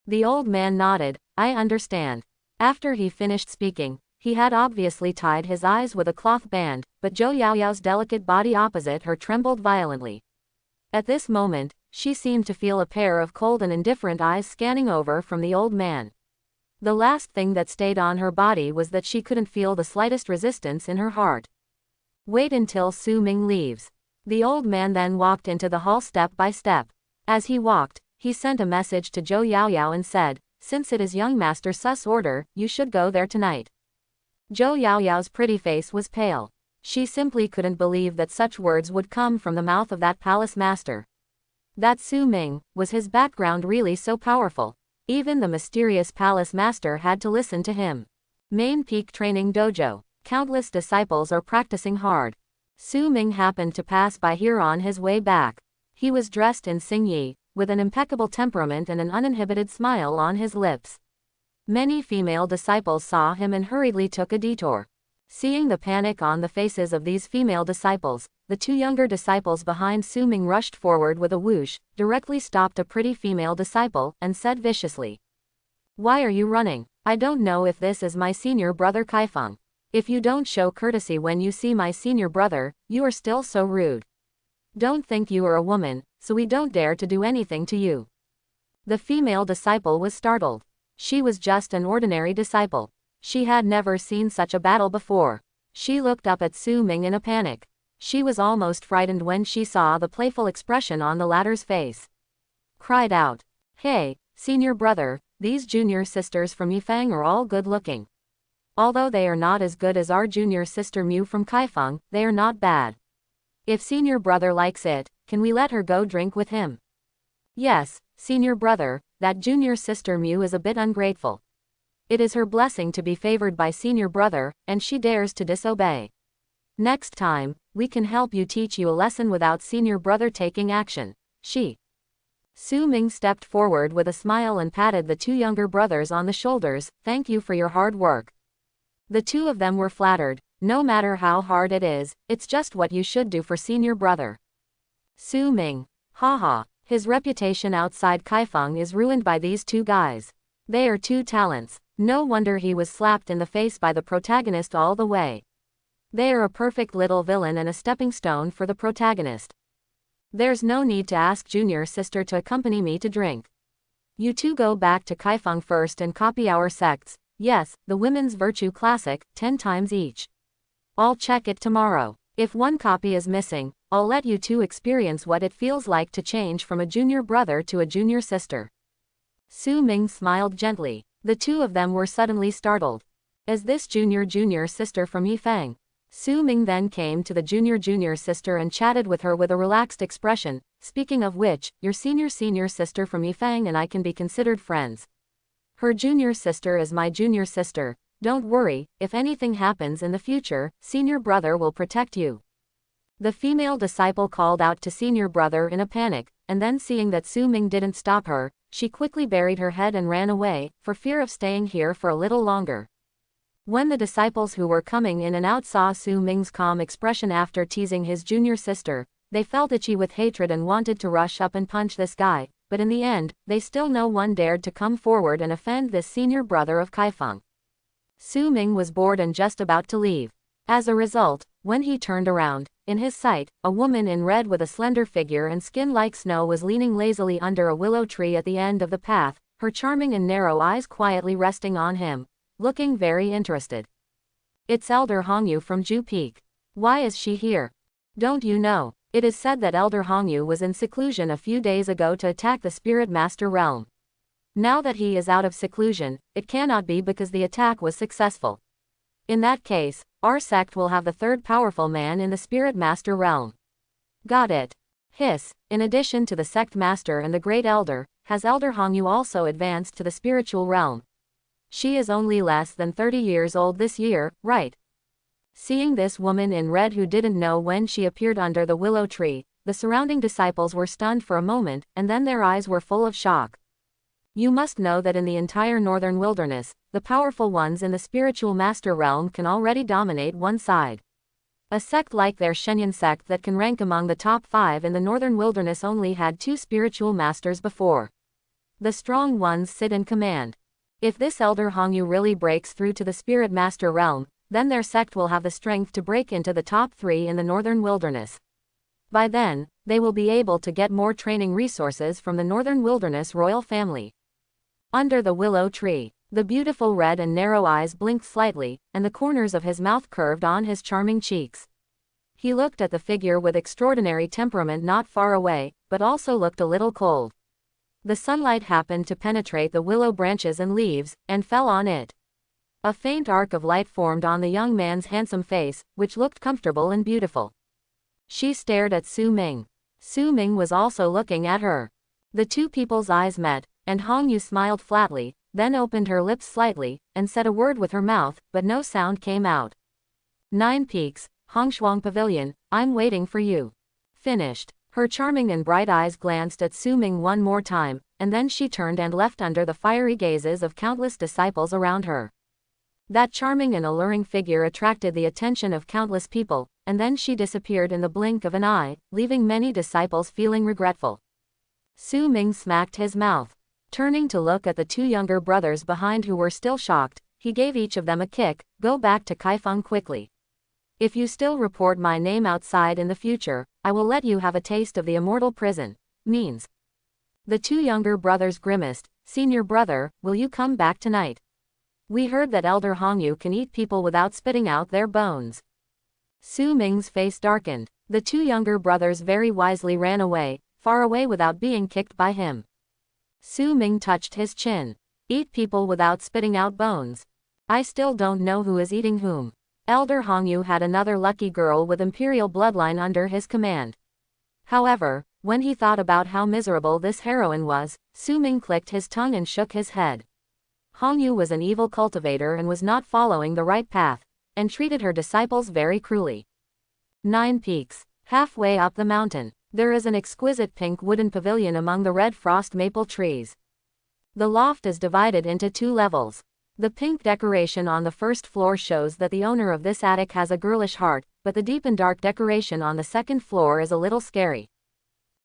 S1: The old man nodded, I understand. After he finished speaking, he had obviously tied his eyes with a cloth band, but Zhou Yaoyao's delicate body opposite her trembled violently. At this moment, she seemed to feel a pair of cold and indifferent eyes scanning over from the old man. The last thing that stayed on her body was that she couldn't feel the slightest resistance in her heart. Wait until Su Ming leaves. The old man then walked into the hall step by step. As he walked, he sent a message to Zhou Yaoyao and said, since it is young Master Su's order, you should go there tonight. Zhou Yaoyao's pretty face was pale. She simply couldn't believe that such words would come from the mouth of that palace master. That Su Ming, was his background really so powerful? Even the mysterious palace master had to listen to him. Main Peak Training Dojo. Countless disciples are practicing hard. Su Ming happened to pass by here on his way back. He was dressed in Xingyi, with an impeccable temperament and an uninhibited smile on his lips. Many female disciples saw him and hurriedly took a detour. Seeing the panic on the faces of these female disciples, the two younger disciples behind Su Ming rushed forward with a whoosh, directly stopped a pretty female disciple, and said viciously, Why are you running? I don't know if this is my senior brother Kaifeng. If you don't show courtesy when you see my senior brother, you are still so rude. Don't think you are a woman, so we don't dare to do anything to you. The female disciple was startled. She was just an ordinary disciple. She had never seen such a battle before. She looked up at Su Ming in a panic. She was almost frightened when she saw the playful expression on the latter's face. Cried out, Hey, senior brother, these junior sisters from Yifang are all good looking. Although they are not as good as our junior sister Mu from Kaifeng, they are not bad. If senior brother likes it, can we let her go drink with him? Yes, senior brother, that junior sister Mu is a bit ungrateful. It is her blessing to be favored by senior brother, and she dares to disobey. Next time, we can help you teach you a lesson without senior brother taking action. Su Ming stepped forward with a smile and patted the two younger brothers on the shoulders, Thank you for your hard work. The two of them were flattered. No matter how hard it is, it's just what you should do for senior brother. Su Ming. Haha. His reputation outside Kaifeng is ruined by these two guys. They are two talents. No wonder he was slapped in the face by the protagonist all the way. They are a perfect little villain and a stepping stone for the protagonist. There's no need to ask junior sister to accompany me to drink. You two go back to Kaifeng first and copy our sects. Yes, the Women's Virtue Classic, 10 times each. I'll check it tomorrow. If one copy is missing, I'll let you two experience what it feels like to change from a junior brother to a junior sister. Su Ming smiled gently. The two of them were suddenly startled. Is this junior sister from Yifeng? Su Ming then came to the junior sister and chatted with her with a relaxed expression. Speaking of which, your senior sister from Yifeng and I can be considered friends. Her junior sister is my junior sister. Don't worry, if anything happens in the future, senior brother will protect you. The female disciple called out to senior brother in a panic, and then seeing that Su Ming didn't stop her, she quickly buried her head and ran away, for fear of staying here for a little longer. When the disciples who were coming in and out saw Su Ming's calm expression after teasing his junior sister, they felt itchy with hatred and wanted to rush up and punch this guy, but in the end, no one dared to come forward and offend this senior brother of Kaifeng. Su Ming was bored and just about to leave. As a result, when he turned around, in his sight, a woman in red with a slender figure and skin like snow was leaning lazily under a willow tree at the end of the path, her charming and narrow eyes quietly resting on him, looking very interested. It's Elder Hongyu from Ju Peak. Why is she here? Don't you know? It is said that Elder Hongyu was in seclusion a few days ago to attack the Spirit Master realm. Now that he is out of seclusion, it cannot be because the attack was successful. In that case, our sect will have the third powerful man in the Spirit Master realm. Got it. Hiss, in addition to the sect master and the great elder, has Elder Hongyu also advanced to the spiritual realm? She is only less than 30 years old this year, right? Seeing this woman in red who didn't know when she appeared under the willow tree, the surrounding disciples were stunned for a moment, and then their eyes were full of shock. You must know that in the entire northern wilderness, the powerful ones in the spiritual master realm can already dominate one side. A sect like their Shenyang sect that can rank among the top 5 in the northern wilderness only had 2 spiritual masters before. The strong ones sit in command. If this Elder Hongyu really breaks through to the Spirit Master realm, then their sect will have the strength to break into the top 3 in the northern wilderness. By then, they will be able to get more training resources from the northern wilderness royal family. Under the willow tree, the beautiful red and narrow eyes blinked slightly, and the corners of his mouth curved on his charming cheeks. He looked at the figure with extraordinary temperament not far away, but also looked a little cold. The sunlight happened to penetrate the willow branches and leaves, and fell on it. A faint arc of light formed on the young man's handsome face, which looked comfortable and beautiful. She stared at Su Ming. Su Ming was also looking at her. The two people's eyes met, and Hongyu smiled flatly, then opened her lips slightly, and said a word with her mouth, but no sound came out. 9 Peaks, Hongshuang Pavilion, I'm waiting for you. Finished. Her charming and bright eyes glanced at Su Ming one more time, and then she turned and left under the fiery gazes of countless disciples around her. That charming and alluring figure attracted the attention of countless people, and then she disappeared in the blink of an eye, leaving many disciples feeling regretful. Su Ming smacked his mouth. Turning to look at the 2 younger brothers behind who were still shocked, he gave each of them a kick. Go back to Kaifeng quickly. If you still report my name outside in the future, I will let you have a taste of the immortal prison. Means. The 2 younger brothers grimaced. Senior brother, will you come back tonight? We heard that Elder Hongyu can eat people without spitting out their bones. Su Ming's face darkened. The 2 younger brothers very wisely ran away, far away without being kicked by him. Su Ming touched his chin. Eat people without spitting out bones. I still don't know who is eating whom. Elder Hongyu had another lucky girl with imperial bloodline under his command. However, when he thought about how miserable this heroine was, Su Ming clicked his tongue and shook his head. Hongyu was an evil cultivator and was not following the right path, and treated her disciples very cruelly. 9 Peaks. Halfway up the mountain, there is an exquisite pink wooden pavilion among the red frost maple trees. The loft is divided into 2 levels. The pink decoration on the first floor shows that the owner of this attic has a girlish heart, but the deep and dark decoration on the second floor is a little scary.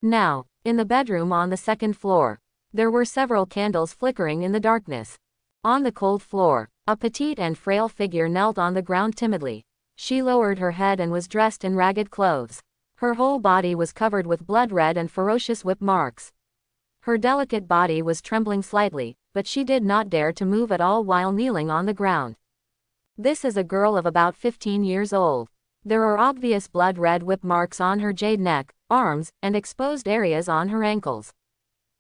S1: Now, In the bedroom on the second floor, there were several candles flickering in the darkness. On the cold floor, a petite and frail figure knelt on the ground timidly. She lowered her head and was dressed in ragged clothes. Her whole body was covered with blood-red and ferocious whip marks. Her delicate body was trembling slightly, but she did not dare to move at all while kneeling on the ground. This is a girl of about 15 years old. There are obvious blood-red whip marks on her jade neck, arms, and exposed areas on her ankles.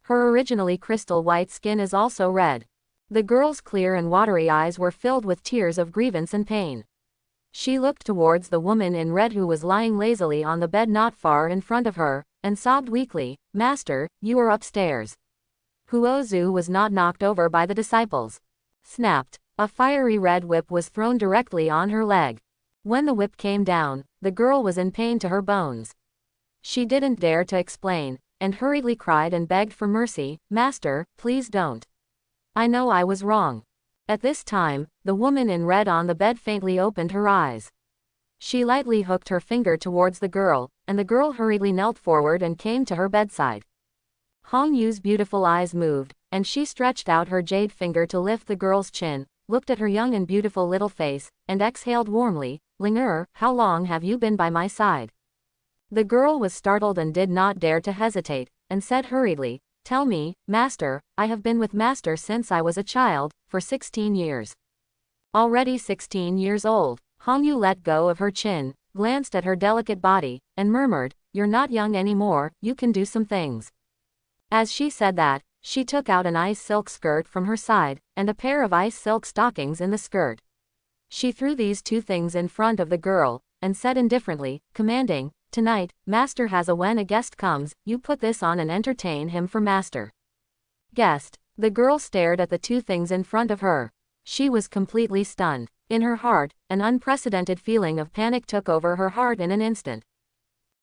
S1: Her originally crystal white skin is also red. The girl's clear and watery eyes were filled with tears of grievance and pain. She looked towards the woman in red who was lying lazily on the bed not far in front of her, and sobbed weakly, "Master, you are upstairs." Huozu was not knocked over by the disciples. Snapped. A fiery red whip was thrown directly on her leg. When the whip came down, the girl was in pain to her bones. She didn't dare to explain, and hurriedly cried and begged for mercy, "Master, please don't. I know I was wrong." At this time, the woman in red on the bed faintly opened her eyes. She lightly hooked her finger towards the girl, and the girl hurriedly knelt forward and came to her bedside. Hong Yu's beautiful eyes moved, and she stretched out her jade finger to lift the girl's chin, looked at her young and beautiful little face, and exhaled warmly, "Ling, how long have you been by my side?" The girl was startled and did not dare to hesitate, and said hurriedly, "Tell me, Master, I have been with Master since I was a child, for 16 years. Already 16 years old. Hong Yu let go of her chin, glanced at her delicate body, and murmured, "You're not young anymore, you can do some things." As she said that, she took out an ice silk skirt from her side, and a pair of ice silk stockings in the skirt. She threw these two things in front of the girl, and said indifferently, commanding, "Tonight, Master has when a guest comes, you put this on and entertain him for Master." Guest. The girl stared at the two things in front of her. She was completely stunned. In her heart, an unprecedented feeling of panic took over her heart in an instant.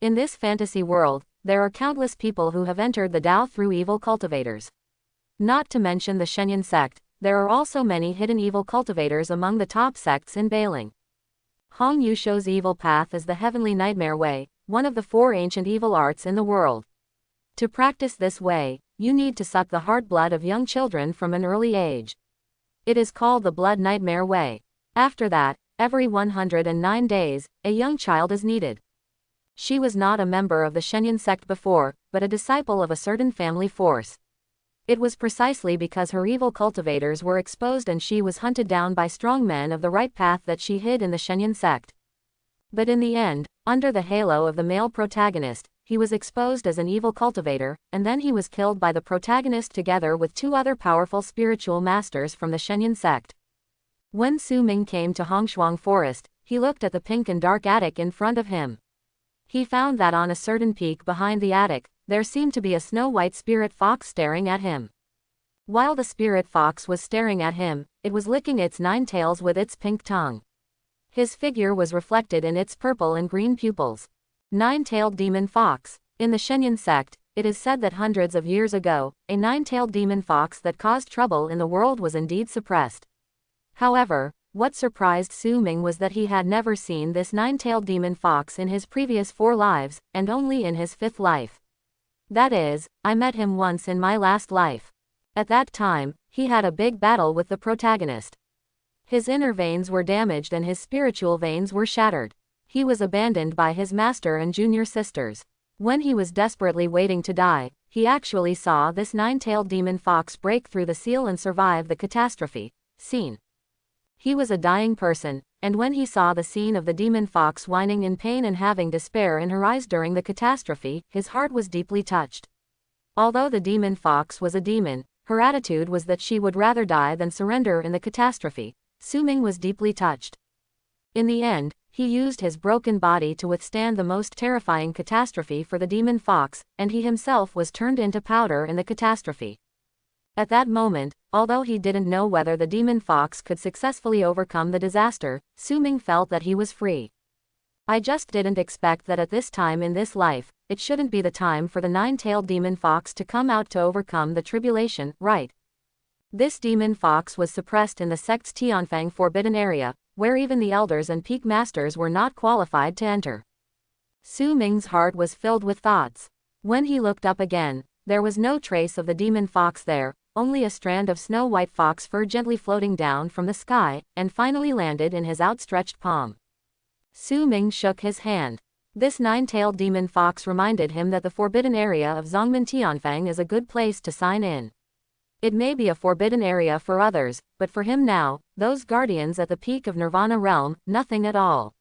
S1: In this fantasy world, there are countless people who have entered the Tao through evil cultivators. Not to mention the Shenyan sect, there are also many hidden evil cultivators among the top sects in Bailing. Hong Yu shows evil path as the heavenly nightmare way, one of the 4 ancient evil arts in the world. To practice this way, you need to suck the heart blood of young children from an early age. It is called the blood nightmare way. After that, every 109 days, a young child is needed. She was not a member of the Shenyan sect before, but a disciple of a certain family force. It was precisely because her evil cultivators were exposed and she was hunted down by strong men of the right path that she hid in the Shenyan sect. But in the end, under the halo of the male protagonist, he was exposed as an evil cultivator, and then he was killed by the protagonist together with 2 other powerful spiritual masters from the Shenyan sect. When Su Ming came to Hongshuang Forest, he looked at the pink and dark attic in front of him. He found that on a certain peak behind the attic, there seemed to be a snow-white spirit fox staring at him. While the spirit fox was staring at him, it was licking its 9 tails with its pink tongue. His figure was reflected in its purple and green pupils. 9-tailed demon fox. In the Shenyan sect, it is said that hundreds of years ago, a 9-tailed demon fox that caused trouble in the world was indeed suppressed. However, what surprised Su Ming was that he had never seen this 9-tailed demon fox in his previous 4 lives, and only in his 5th life. That is, I met him once in my last life. At that time, he had a big battle with the protagonist. His inner veins were damaged and his spiritual veins were shattered. He was abandoned by his master and junior sisters. When he was desperately waiting to die, he actually saw this 9-tailed demon fox break through the seal and survive the catastrophe scene. He was a dying person, and when he saw the scene of the demon fox whining in pain and having despair in her eyes during the catastrophe, his heart was deeply touched. Although the demon fox was a demon, her attitude was that she would rather die than surrender in the catastrophe. Su Ming was deeply touched. In the end, he used his broken body to withstand the most terrifying catastrophe for the demon fox, and he himself was turned into powder in the catastrophe. At that moment, although he didn't know whether the demon fox could successfully overcome the disaster, Su Ming felt that he was free. I just didn't expect that at this time in this life, it shouldn't be the time for the 9-tailed demon fox to come out to overcome the tribulation, right? This demon fox was suppressed in the sect's Tianfang forbidden area, where even the elders and peak masters were not qualified to enter. Su Ming's heart was filled with thoughts. When he looked up again, there was no trace of the demon fox there, only a strand of snow-white fox fur gently floating down from the sky, and finally landed in his outstretched palm. Su Ming shook his hand. This nine-tailed demon fox reminded him that the forbidden area of Zongmen Tianfang is a good place to sign in. It may be a forbidden area for others, but for him now, those guardians at the peak of Nirvana realm, nothing at all.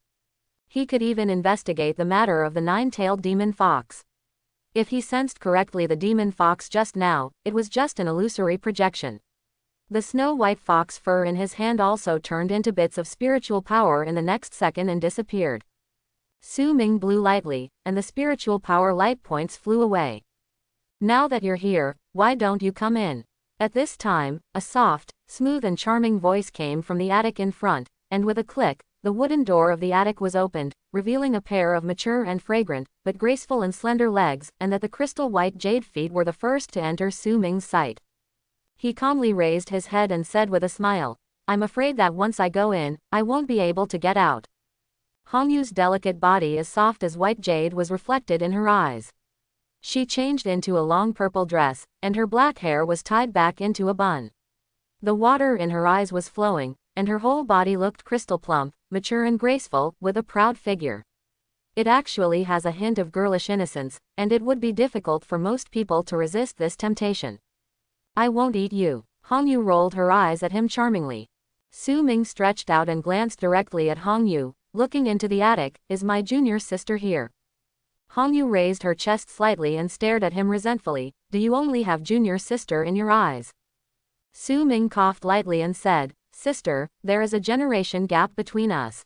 S1: He could even investigate the matter of the nine-tailed demon fox. If he sensed correctly the demon fox just now, it was just an illusory projection. The snow-white fox fur in his hand also turned into bits of spiritual power in the next second and disappeared. Su Ming blew lightly, and the spiritual power light points flew away. Now that you're here, why don't you come in? At this time, a soft, smooth and charming voice came from the attic in front, and with a click, the wooden door of the attic was opened, revealing a pair of mature and fragrant, but graceful and slender legs, and that the crystal-white jade feet were the first to enter Su Ming's sight. He calmly raised his head and said with a smile, "I'm afraid that once I go in, I won't be able to get out." Hongyu's delicate body as soft as white jade was reflected in her eyes. She changed into a long purple dress, and her black hair was tied back into a bun. The water in her eyes was flowing, and her whole body looked crystal plump, mature and graceful, with a proud figure. It actually has a hint of girlish innocence, and it would be difficult for most people to resist this temptation. "I won't eat you." Hongyu rolled her eyes at him charmingly. Su Ming stretched out and glanced directly at Hongyu, looking into the attic. "Is my junior sister here?" Hongyu raised her chest slightly and stared at him resentfully. "Do you only have junior sister in your eyes?" Su Ming coughed lightly and said, "Sister, there is a generation gap between us."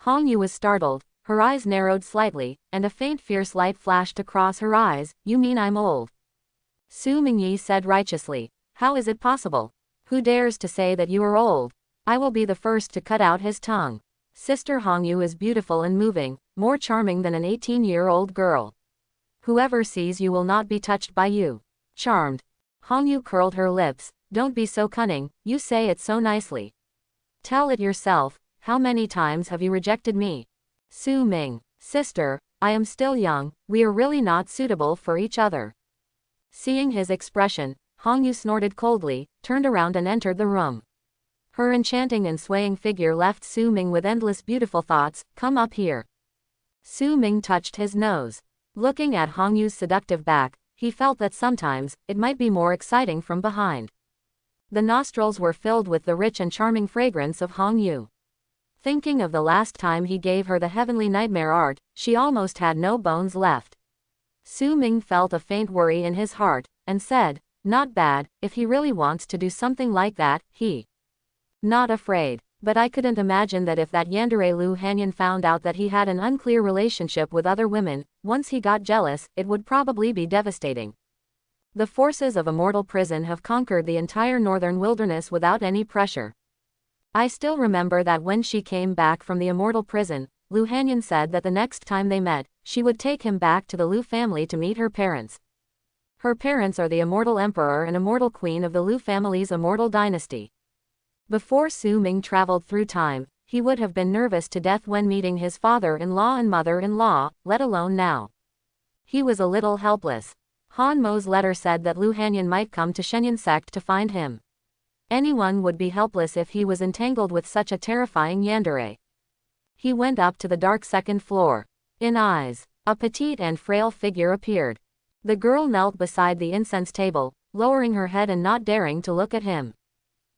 S1: Hongyu was startled, her eyes narrowed slightly, and a faint fierce light flashed across her eyes. "You mean I'm old?" Su Mingyi said righteously, "How is it possible? Who dares to say that you are old? I will be the first to cut out his tongue. Sister Hongyu is beautiful and moving, more charming than an 18-year-old girl. Whoever sees you will not be touched by you." "Charmed." Hongyu curled her lips. "Don't be so cunning, you say it so nicely. Tell it yourself, how many times have you rejected me?" Su Ming, "Sister, I am still young, we are really not suitable for each other." Seeing his expression, Hongyu snorted coldly, turned around and entered the room. Her enchanting and swaying figure left Su Ming with endless beautiful thoughts. "Come up here." Su Ming touched his nose. Looking at Hongyu's seductive back, he felt that sometimes, it might be more exciting from behind. The nostrils were filled with the rich and charming fragrance of Hongyu. Thinking of the last time he gave her the heavenly nightmare art, she almost had no bones left. Su Ming felt a faint worry in his heart, and said, "Not bad, if he really wants to do something like that, he. Not afraid. But I couldn't imagine that if that yandere Lu Hanyan found out that he had an unclear relationship with other women, once he got jealous, it would probably be devastating. The forces of Immortal Prison have conquered the entire northern wilderness without any pressure. I still remember that when she came back from the Immortal Prison, Lu Hanyan said that the next time they met, she would take him back to the Lu family to meet her parents. Her parents are the Immortal Emperor and Immortal Queen of the Lu family's Immortal Dynasty." Before Su Ming traveled through time, he would have been nervous to death when meeting his father-in-law and mother-in-law, let alone now. He was a little helpless. Han Mo's letter said that Lu Hanyan might come to Shenyang sect to find him. Anyone would be helpless if he was entangled with such a terrifying yandere. He went up to the dark second floor. In eyes, a petite and frail figure appeared. The girl knelt beside the incense table, lowering her head and not daring to look at him.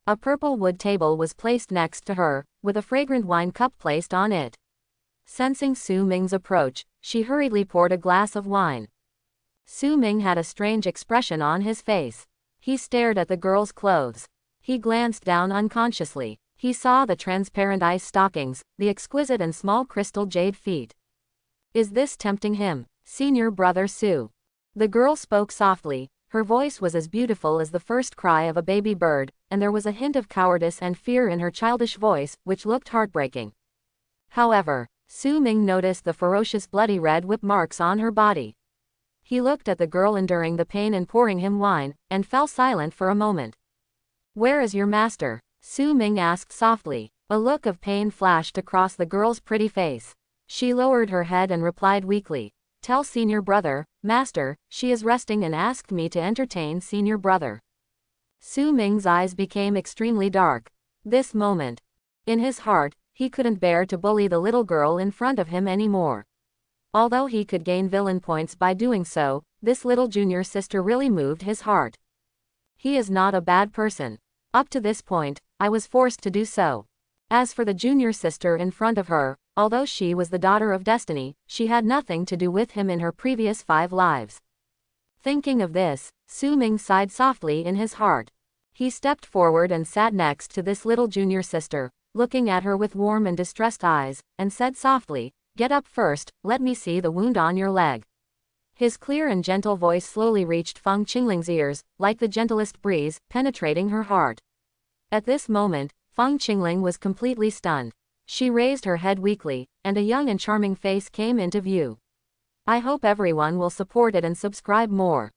S1: A purple wood table was placed next to her, with a fragrant wine cup placed on it. Sensing Su Ming's approach, she hurriedly poured a glass of wine. Su Ming had a strange expression on his face. He stared at the girl's clothes. He glanced down unconsciously. He saw the transparent ice stockings, the exquisite and small crystal jade feet. Is this tempting him, senior brother Su? The girl spoke softly. Her voice was as beautiful as the first cry of a baby bird, and there was a hint of cowardice and fear in her childish voice, which looked heartbreaking. However, Su Ming noticed the ferocious bloody red whip marks on her body. He looked at the girl enduring the pain and pouring him wine, and fell silent for a moment. "Where is your master?" Su Ming asked softly. A look of pain flashed across the girl's pretty face. She lowered her head and replied weakly, Tell senior brother, master, she is resting and asked me to entertain senior brother. Su Ming's eyes became extremely dark. This moment. In his heart, he couldn't bear to bully the little girl in front of him anymore. Although he could gain villain points by doing so, this little junior sister really moved his heart. He is not a bad person. Up to this point, I was forced to do so. As for the junior sister in front of her, although she was the daughter of destiny, she had nothing to do with him in her previous 5 lives. Thinking of this, Su Ming sighed softly in his heart. He stepped forward and sat next to this little junior sister, looking at her with warm and distressed eyes, and said softly, "Get up first, let me see the wound on your leg." His clear and gentle voice slowly reached Feng Qingling's ears, like the gentlest breeze, penetrating her heart. At this moment, Feng Qingling was completely stunned. She raised her head weakly, and a young and charming face came into view. I hope everyone will support it and subscribe more.